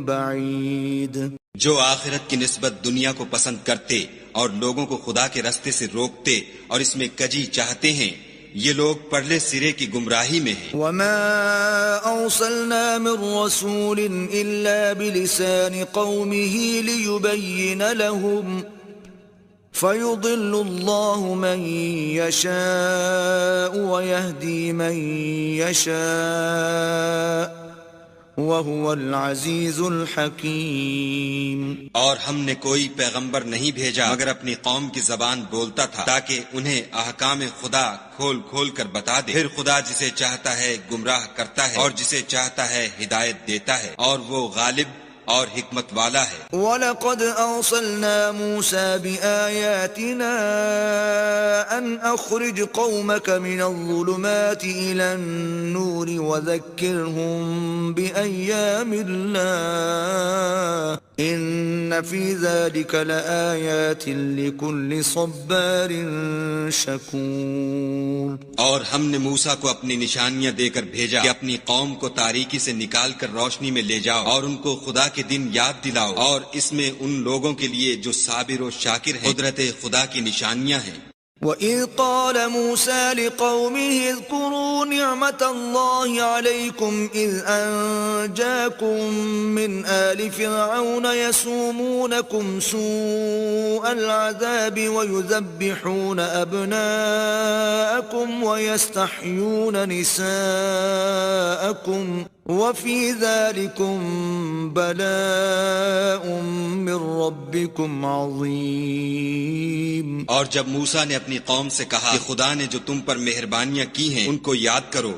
بعيد. جو آخرت کی نسبت دنیا کو پسند کرتے اور لوگوں کو خدا کے رستے سے روکتے اور اس میں کجی چاہتے ہیں، یہ لوگ پرلے سرے کی گمراہی میں ہیں. وما أرسلنا من رسول إلا بلسان قومه ليبين لهم فيضل الله من يشاء ويهدي من يشاء وهو العزيز الحكيم. اور ہم نے کوئی پیغمبر نہیں بھیجا مگر اپنی قوم کی زبان بولتا تھا تاکہ انہیں احکام خدا کھول کھول کر بتا دے. پھر خدا جسے چاہتا ہے گمراہ کرتا ہے اور جسے چاہتا ہے ہدایت دیتا ہے، اور وہ غالب اور حکمت والا ہے. وَلَقَدْ أَرْسَلْنَا مُوسَى بِآيَاتِنَا أَنْ أَخْرِجْ قَوْمَكَ مِنَ الظُّلُمَاتِ إِلَى النُّورِ وَذَكِّرْهُمْ بِأَيَّامِ اللَّهِ إِنَّ فِي ذَلِكَ لَآيَاتٍ لِكُلِّ صَبَّارٍ شَكُورٍ. اور ہم نے موسیٰ کو اپنی نشانیاں دے کر بھیجا کہ اپنی قوم کو تاریکی سے نکال کر روشنی میں لے جاؤ اور ان کو خدا کے دن یاد دلاؤ، اور اس میں ان لوگوں کے لیے جو صابر و شاکر ہیں قدرت خدا کی نشانیاں ہیں. وَإِذْ قَالَ مُوسَى لِقَوْمِهِ اذْكُرُوا نِعْمَةَ اللَّهِ عَلَيْكُمْ إِذْ أَنْجَاكُمْ مِنْ آلِ فِرْعَوْنَ يَسُومُونَكُمْ سُوءَ الْعَذَابِ وَيُذَبِّحُونَ أَبْنَاءَكُمْ وَيَسْتَحْيُونَ نِسَاءَكُمْ وَفِي ذَلِكُمْ بَلَاءٌ مِّن رَّبِّكُمْ عَظِيمٌ. اور جب موسیٰ نے اپنی قوم سے کہا کہ خدا نے جو تم پر مہربانیاں کی ہیں ان کو یاد کرو،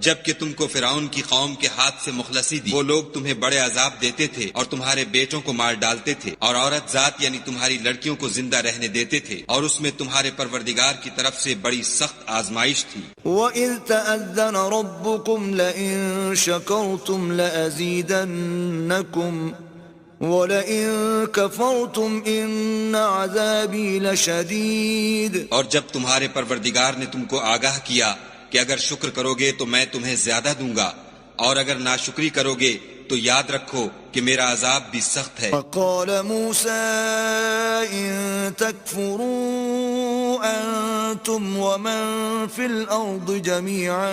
جبکہ تم کو فرعون کی قوم کے ہاتھ سے مخلصی دی. وہ لوگ تمہیں بڑے عذاب دیتے تھے اور تمہارے بیٹوں کو مار ڈالتے تھے، اور عورت ذات یعنی تمہاری لڑکیوں کو زندہ رہنے دیتے تھے، اور اس میں تمہارے پروردگار کی طرف سے بڑی سخت آزمائش تھی. وَإِذْ تَأَذَّنَ رَبُّكُمْ لَئِن شَكَرْتُمْ لَأَزِيدَنَّكُمْ وَلَئِن كَفَرْتُمْ إِنَّ عَذَابِي لَشَدِيدٌ. اور جب تمہارے پروردگار نے تم کو آگاہ کیا کہ اگر شکر کرو گے تو میں تمہیں زیادہ دوں گا، اور اگر ناشکری کرو گے تو یاد رکھو کہ میرا عذاب بھی سخت ہے. فَقَالَ مُوسَىٰ إِن تَكْفُرُوا أَنتُمْ وَمَن فِي الْأَرْضِ جَمِيعًا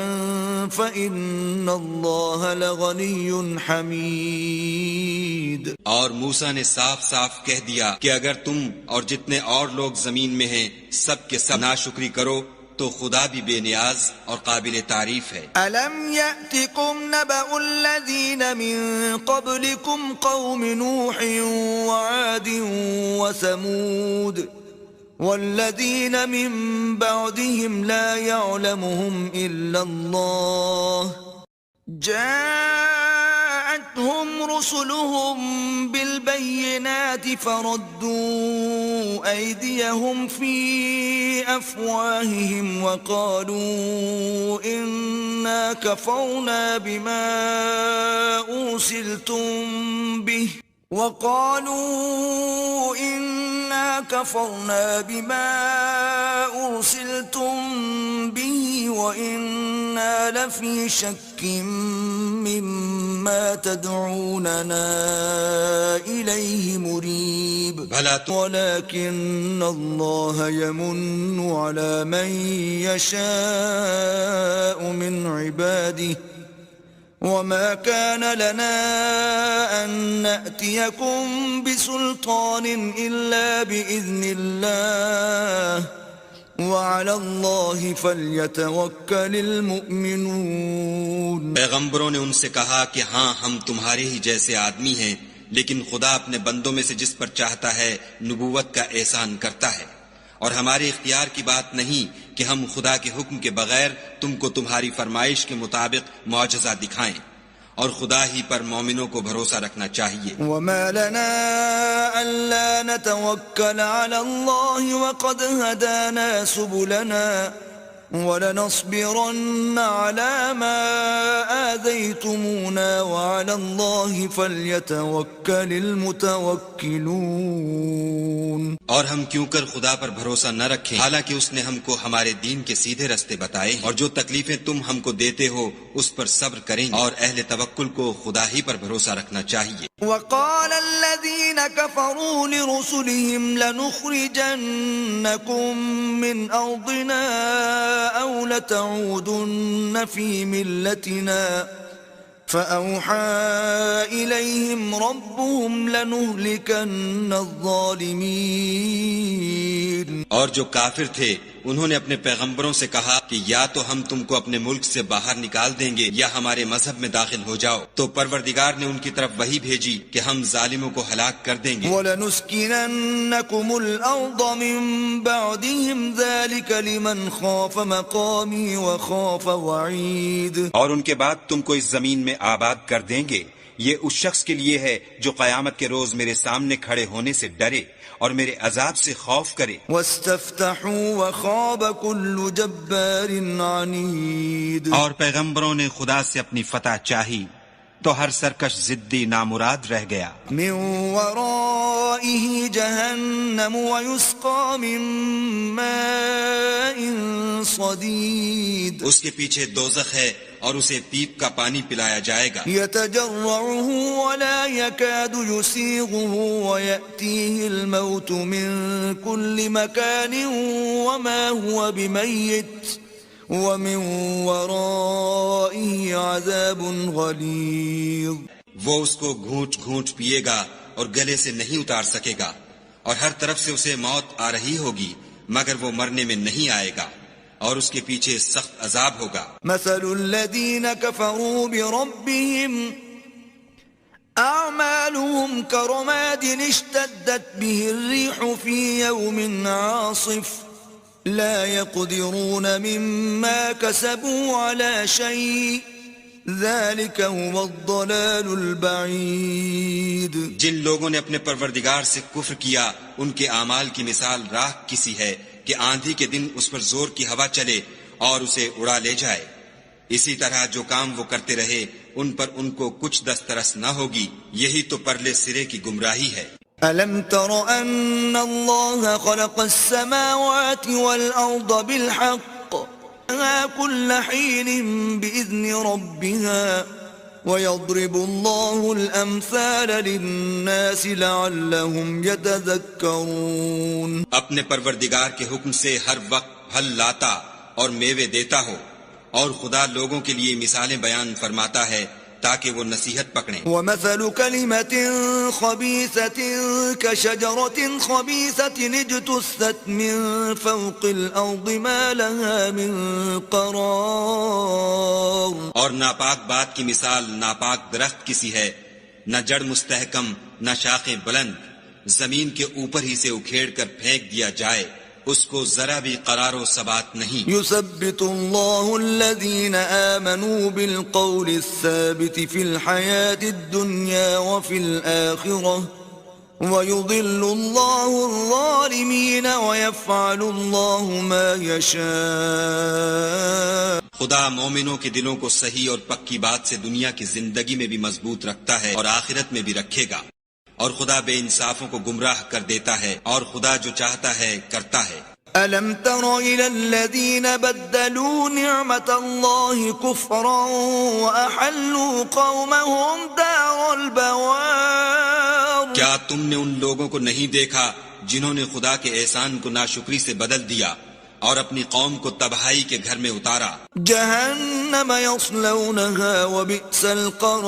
فَإِنَّ اللَّهَ لَغَنِيٌّ حَمِيدٌ. اور موسیٰ نے صاف صاف کہہ دیا کہ اگر تم اور جتنے اور لوگ زمین میں ہیں سب کے سب ناشکری کرو تو خدا بھی بے نیاز اور قابل تعریف ہے. أَلَمْ يَأْتِكُمْ نَبَأُ الَّذِينَ مِن قَبْلِكُمْ قَوْمِ نُوحٍ وَعَادٍ وَثَمُودَ والذين من بعدهم لا يعلمهم إلا الله جاءتهم رسلهم بالبينات فردوا أيديهم في أفواههم وقالوا إنا كفرنا بما أرسلتم به وإنا لفي شك مما تدعوننا إليه مريب ولكن الله يمن على من يشاء من عباده وما كان لنا أن نأتيكم بسلطان إلا بإذن الله وعلى الله فليتوكل المؤمنون. پیغمبروں نے ان سے کہا کہ ہاں ہم تمہارے ہی جیسے آدمی ہیں، لیکن خدا اپنے بندوں میں سے جس پر چاہتا ہے نبوت کا احسان کرتا ہے، اور ہمارے اختیار کی بات نہیں کہ ہم خدا کے حکم کے بغیر تم کو تمہاری فرمائش کے مطابق معجزہ دکھائیں، اور خدا ہی پر مومنوں کو بھروسہ رکھنا چاہیے. وما لنا ألا نتوكل على الله وقد هدانا سبلنا ولنصبرن على ما آذيتمونا وعلى الله فليتوكل المتوكلون. اور ہم کیوں کر خدا پر بھروسہ نہ رکھیں حالانکہ اس نے ہم کو ہمارے دین کے سیدھے رستے بتائے ہیں، اور جو تکلیفیں تم ہم کو دیتے ہو اس پر صبر کریں، اور اہل توکل کو خدا ہی پر بھروسہ رکھنا چاہیے. وقال الذين كفروا لرسلهم لنخرجنكم من أرضنا أو لتعودن في ملتنا فأوحى إليهم ربهم لنهلكن الظالمين. اور جو کافر تھے انہوں نے اپنے پیغمبروں سے کہا کہ یا تو ہم تم کو اپنے ملک سے باہر نکال دیں گے یا ہمارے مذہب میں داخل ہو جاؤ. تو پروردگار نے ان کی طرف وحی بھیجی کہ ہم ظالموں کو ہلاک کر دیں گے. وَلَنُسْكِنَنَّكُمُ الْأَرْضَ مِن بَعْدِهِمْ ذَلِكَ لِمَنْ خَافَ مَقَامِي وَخَافَ وَعِيدِ. اور ان کے بعد تم کو اس زمین میں آباد کر دیں گے، یہ اس شخص کے لیے ہے جو قیامت کے روز میرے سامنے کھڑے ہونے سے ڈرے اور میرے عذاب سے خوف کرے. وَاسْتَفْتَحُوا وَخَابَ كُلُّ جَبَّارٍ عَنِيدٍ. اور پیغمبروں نے خدا سے اپنی فتح چاہی تو ہر سرکش ضدی نامراد رہ گیا. من ورائه جهنم ويسقى من ماء صديد. اس کے پیچھے دوزخ ہے اور اسے پیپ کا پانی پلایا جائے گا. يتجرعه ولا يكاد يسيغه ويأتيه الموت من كل مكان وما هو بميت ومن ورائه عذاب غلیظ. وہ اس کو گھونٹ گھونٹ پیے گا اور گلے سے نہیں اتار سکے گا، اور ہر طرف سے اسے موت آ رہی ہوگی مگر وہ مرنے میں نہیں آئے گا، اور اس کے پیچھے سخت عذاب ہوگا. مثل الذين كفروا بربهم أعمالهم كرماد اشتدت به الريح في يوم عاصف لا يقدرون مما كسبوا على شيء ذلك هو الضلال البعيد. جن لوگوں نے اپنے پروردگار سے کفر کیا ان کے اعمال کی مثال راکھ کسی ہے کہ آندھی کے دن اس پر زور کی ہوا چلے اور اسے اڑا لے جائے. اسی طرح جو کام وہ کرتے رہے ان پر ان کو کچھ دسترس نہ ہوگی. یہی تو پرلے سرے کی گمراہی ہے. ألم تر أن الله خلق السماوات والأرض بالحق كل حين بإذن ربها ويضرب الله الأمثال للناس لعلهم يتذكرون. اپنے پروردگار کے حکم سے ہر وقت پھل لاتا اور میوے دیتا ہو، اور خدا لوگوں کے لیے مثالیں بیان فرماتا ہے تاکہ وہ نصیحت پکڑیں. ومثل كلمة خبيثة كشجرة خبيثة اجتثت من فوق الأرض ما لها من قرار. اور ناپاک بات کی مثال ناپاک درخت کسی ہے، نہ جڑ مستحکم نہ شاخیں بلند، زمین کے اوپر ہی سے اکھیڑ کر پھینک دیا جائے اس کو ذرا بھی قرار و ثبات نہیں. يثبت الله الذين آمنوا بالقول الثابت في الحياة الدنيا وفي الآخرة ويضل الله الظالمين ويفعل الله ما يشاء. خدا مومنوں کے دلوں کو صحیح اور پکی بات سے دنیا کی زندگی میں بھی مضبوط رکھتا ہے اور آخرت میں بھی رکھے گا. اور خدا بے انصافوں کو گمراہ کر دیتا ہے اور خدا جو چاہتا ہے کرتا ہے. ألم تر إلى الذين بدلوا نعمة الله كفرا وأحلوا قومهم دار البوار. کیا تم نے ان لوگوں کو نہیں دیکھا جنہوں نے خدا کے احسان کو ناشکری سے بدل دیا اور اپنی قوم کو تباہی کے گھر میں اتارا؟ جہنم یصلونها وبئس القرار.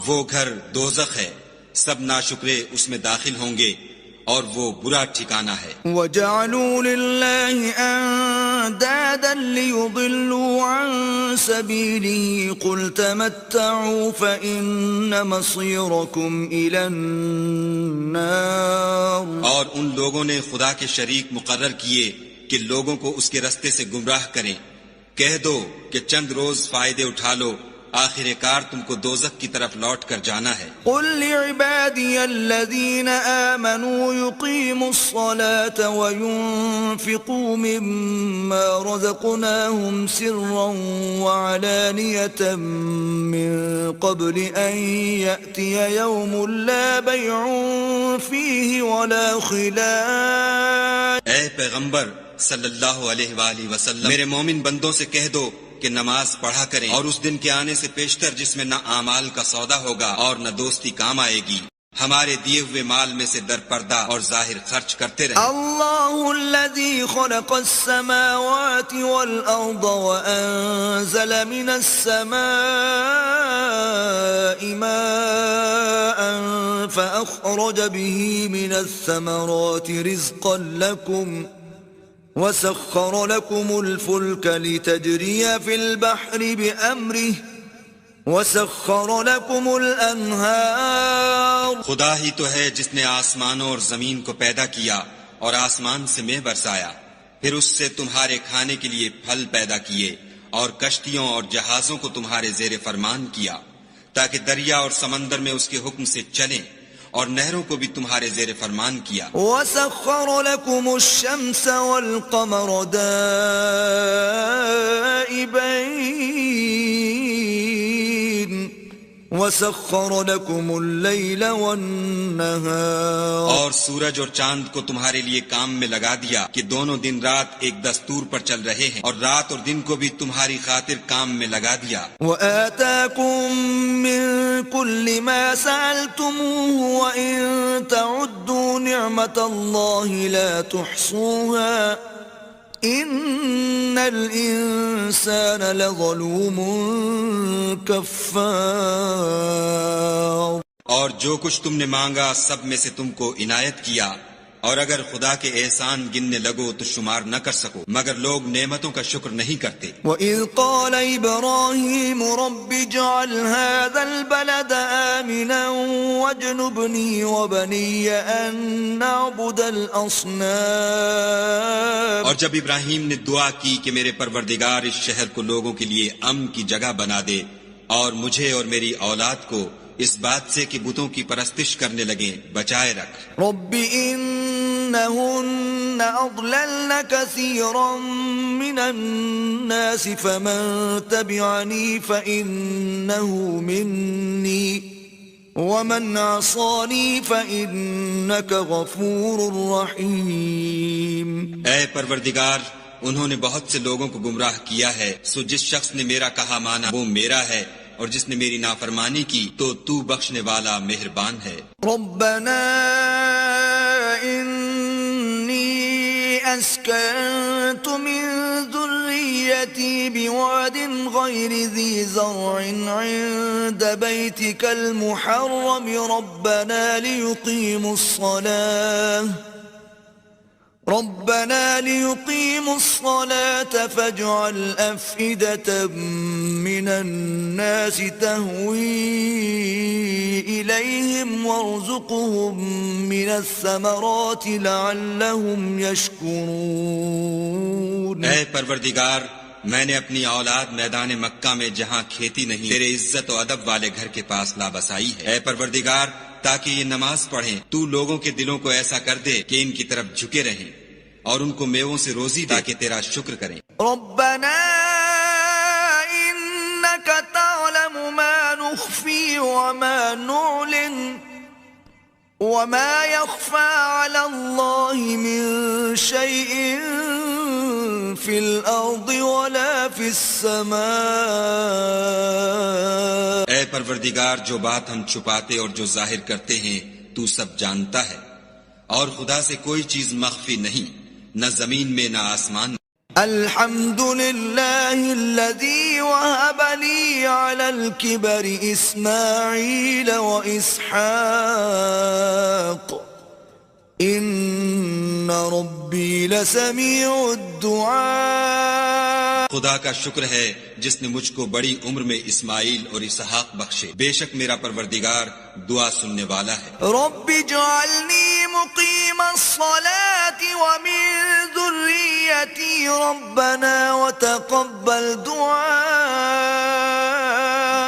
وہ گھر دوزخ ہے، سب ناشکرے اس میں داخل ہوں گے اور وہ برا ٹھکانہ ہے. وجعلوا لله اندادا ليضلوا عن سبيله قل تمتعوا فإن مصيركم إلى النار. اور ان لوگوں نے خدا کے شریک مقرر کیے کہ لوگوں کو اس کے رستے سے گمراہ کریں. کہہ دو کہ چند روز فائدے اٹھا لو، آخر کار تم کو دوزخ کی طرف لوٹ کر جانا ہے. قل لعبادي الذين آمنوا يقيموا الصلاة وينفقوا مما رزقناهم سرا وعلانية من قبل أن يأتي يوم لا بيع فيه ولا خلال. اے پیغمبر صلی اللہ علیہ وآلہ وسلم، میرے مومن بندوں سے کہہ دو کہ نماز پڑھا کریں اور اس دن کے آنے سے پیشتر جس میں نہ اعمال کا سودا ہوگا اور نہ دوستی کام آئے گی. ہمارے دیے ہوئے مال میں سے در پردہ اور ظاہر خرچ کرتے رہیں. الله الذي خلق السماوات والأرض وأنزل من السماء ماء فأخرج به من الثمرات رزقا لكم وسخر لكم الفلك لتجري في البحر بأمره وسخر لكم الأنهار. خدا ہی تو ہے جس نے آسمانوں اور زمین کو پیدا کیا اور آسمان سے مے برسایا، پھر اس سے تمہارے کھانے کے لیے پھل پیدا کیے اور کشتیوں اور جہازوں کو تمہارے زیر فرمان کیا تاکہ دریا اور سمندر میں اس کے حکم سے چلیں، اور نہروں کو بھی تمہارے زیر فرمان کیا. وسخر لكم الشمس والقمر دائبين وسخر لكم الليل والنهار. اور سورج اور چاند کو تمہارے لیے کام میں لگا دیا کہ دونوں دن رات ایک دستور پر چل رہے ہیں، اور رات اور دن کو بھی تمہاری خاطر کام میں لگا دیا. وآتاكم من كل ما سألتموه وإن تعدوا نعمة الله لا تحصوها إن الإنسان لظلوم كفار. اور جو کچھ تم نے مانگا سب میں سے تم کو عنایت کیا، اور اگر خدا کے احسان گننے لگو تو شمار نہ کر سکو، مگر لوگ نعمتوں کا شکر نہیں کرتے. وَإِذْ قَالَ إِبْرَاهِيمُ رَبِّ اجْعَلْ هَذَا الْبَلَدَ آمِنًا وَاجْنُبْنِي وَبَنِيَّ أَن نَّعْبُدَ الْأَصْنَامَ. اور جب ابراہیم نے دعا کی کہ میرے پروردگار اس شہر کو لوگوں کے لیے امن کی جگہ بنا دے، اور مجھے اور میری اولاد کو اس بات سے کہ بتوں کی پرستش کرنے لگیں بچائے رکھ. رب إنهن أضللن كثيرا من الناس فمن تبعني فإنه مني ومن عصاني فإنك غفور رحيم. اے پروردگار، انہوں نے بہت سے لوگوں کو گمراہ کیا ہے، سو جس شخص نے میرا کہا مانا وہ میرا ہے، اور جس نے میری نافرمانی کی تو بخشنے والا مہربان ہے. ربنا إني أسكنت من ذريتي بواد غير ذي زرع عند بيتك المحرم ربنا ليقيموا الصلاة فاجعل أفئدة من الناس تهوي إليهم إليهم وارزقهم من الثمرات لعلهم يشكرون. اے پروردگار، میں نے اپنی اولاد میدان مکہ میں جہاں کھیتی نہیں تیرے عزت و ادب والے گھر کے پاس لا بسائی ہے. اے پروردگار، تاکہ یہ نماز پڑھیں تو لوگوں کے دلوں کو ایسا کر دے کہ ان کی طرف جھکے رہیں اور ان کو میووں سے روزی دے تاکہ تیرا شکر کریں. ربنا إنك تعلم ما نخفي وما نعلن وما يخفى على الله من شيء في الأرض ولا في السماء. اے پروردگار، جو بات ہم چھپاتے اور جو ظاہر کرتے ہیں تو سب جانتا ہے، اور خدا سے کوئی چیز مخفی نہیں، نہ زمین میں نہ آسمان میں. الحمد لله الذي وهب لي على الكبر إسماعيل وإسحاق إن ربي لسميع الدعاء. خدا کا شکر ہے جس نے مجھ کو بڑی عمر میں اسماعیل اور اسحاق بخشے، بے شک میرا پروردگار دعا سننے والا ہے. رب اجعلني مقيم الصلاة ومن ذريتي ربنا وتقبل دعاء.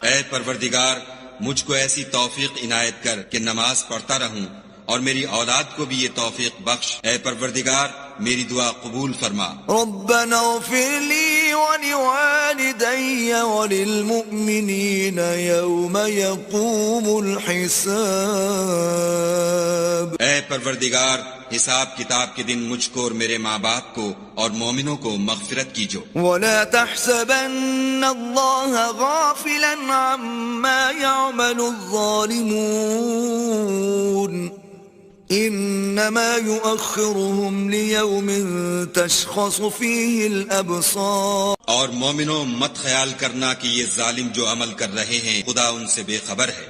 اے پروردگار، مجھ کو ایسی توفیق عنایت کر کہ نماز پڑھتا رہوں، اور میری اولاد کو بھی یہ توفیق بخش. اے پروردگار، میری دعا قبول فرما. ربنا اغفر لي ولوالدي وللمؤمنين يوم يقوم الحساب. اے پروردگار، حساب کتاب کے دن مجھ کو اور میرے ماں باپ کو اور مومنوں کو مغفرت کیجو. ولا تحسبن الله غافلا عما يعمل الظالمون انما يؤخرهم ليوم تشخص فيه الابصار. اور مومنوں، مت خیال کرنا کہ یہ ظالم جو عمل کر رہے ہیں خدا ان سے بے خبر ہے،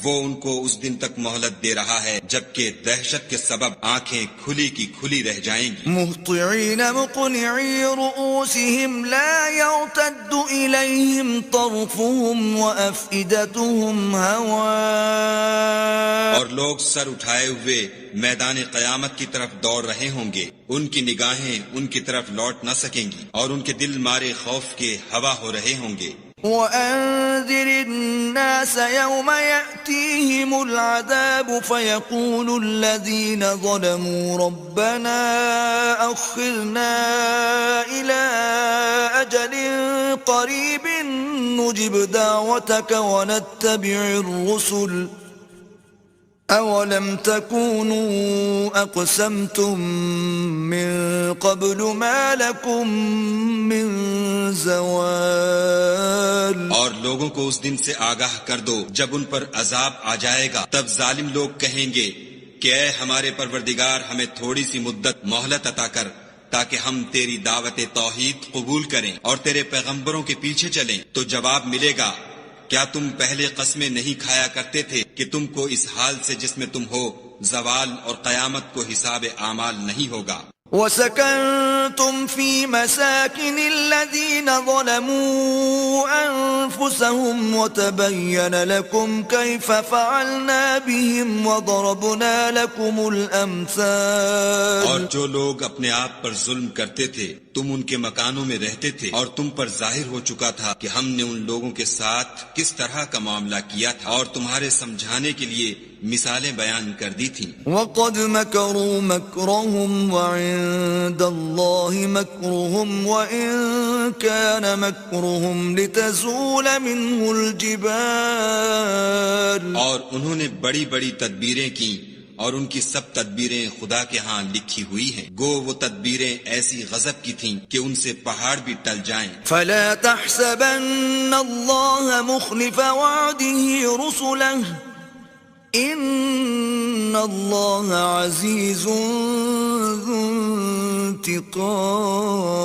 وہ ان کو اس دن تک مہلت دے رہا ہے جبکہ دہشت کے سبب آنکھیں کھلی کی کھلی رہ جائیں گی. مهطعين مقنعي رؤوسهم لا يرتد إليهم طرفهم وأفئدتهم هواء. اور لوگ سر اٹھائے ہوئے میدان قیامت کی طرف دوڑ رہے ہوں گے، ان کی نگاہیں ان کی طرف لوٹ نہ سکیں گی، اور ان کے دل مارے خوف کے ہوا ہو رہے ہوں گے. وأنذر الناس يوم يأتيهم العذاب فيقول الذين ظلموا ربنا أخرنا إلى أجل قريب نجب دعوتك ونتبع الرسل أولم تكونوا أقسمتم من قبل ما لكم من زوال. اور لوگوں کو اس دن سے آگاہ کر دو جب ان پر عذاب آ جائے گا، تب ظالم لوگ کہیں گے کہ اے ہمارے پروردگار، ہمیں تھوڑی سی مدت مہلت عطا کر تاکہ ہم تیری دعوت توحید قبول کریں اور تیرے پیغمبروں کے پیچھے چلیں. تو جواب ملے گا، کیا تم پہلے قسمیں نہیں کھایا کرتے تھے کہ تم کو اس حال سے جس میں تم ہو زوال اور قیامت کو حساب اعمال نہیں ہوگا. وسكنتم في مساكن الذين ظلموا أنفسهم وتبين لكم كيف فعلنا بهم وضربنا لكم الأمثال. اور جو لوگ اپنے آپ پر ظلم کرتے تھے تم ان کے مکانوں میں رہتے تھے، اور تم پر ظاہر ہو چکا تھا کہ ہم نے ان لوگوں کے ساتھ کس طرح کا معاملہ کیا تھا، اور تمہارے سمجھانے کے لیے مثالیں بیان کر دی تھیں. وقد مكروا مكرهم وعند الله مكرهم وإن كان مكرهم لتزول منه الجبال. اور انہوں نے بڑی بڑی تدبیریں کی، اور ان کی سب تدبیریں خدا کے ہاں لکھی ہوئی ہیں، گو وہ تدبیریں ایسی غضب کی تھیں کہ ان سے پہاڑ بھی ٹل جائیں. فلا تحسبن الله مخلف وعده رسله ان الله عزيز ذو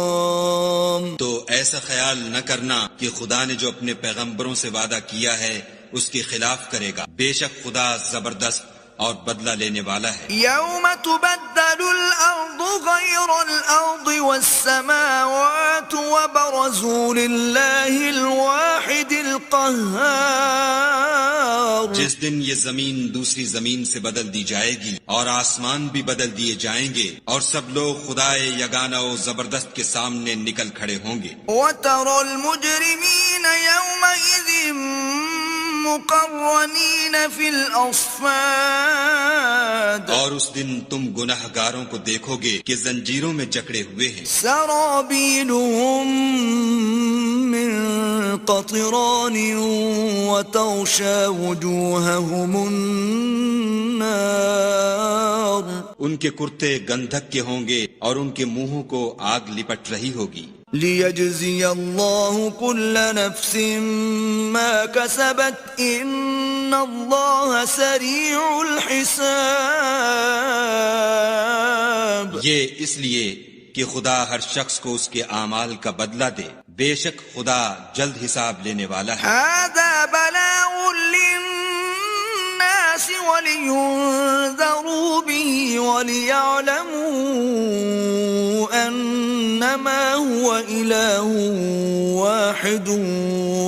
انتقام. تو ایسا خیال نہ کرنا کہ خدا نے جو اپنے پیغمبروں سے وعدہ کیا ہے اس کے خلاف کرے گا، بے شک خدا زبردست اور بدلہ لینے والا ہے. يوم تبدل الأرض غير الأرض والسماوات وبرزوا لله الواحد القهار. جس دن یہ زمین دوسری زمین سے بدل دی جائے گی اور آسمان بھی بدل دیے جائیں گے اور سب لوگ خدائے یگانہ و زبردست کے سامنے نکل کھڑے ہوں گے. وترى المجرمين يومئذ مقرنين في الأصفاد اور اس دن تم گناہگاروں کو دیکھو گے کہ زنجیروں میں جکڑے ہوئے ہیں. سرابيلهم من قطران وتغشى وجوههم النار ان کے کرتے گندھک کے ہوں گے اور ان کے منہوں کو آگ لپٹ رہی ہوگی. ليجزي الله كل نفس ما كسبت إن الله سريع الحساب. یہ اس لیے کہ خدا ہر شخص کو اس کے اعمال کا بدلہ دے، بے شک خدا جلد حساب لینے والا ہے. هذا بلاغ للناس ولينذروا به وليعلموا أنما هو إله واحد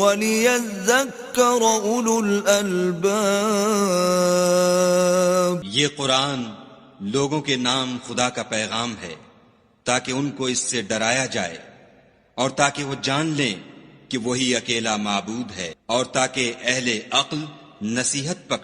وليذكر أولو الألباب. یہ قرآن لوگوں کے نام خدا کا پیغام ہے تاکہ ان کو اس سے ڈرایا جائے اور تاکہ وہ جان لیں کہ وہی اکیلا معبود ہے اور تاکہ اہل عقل نصیحت پکڑ.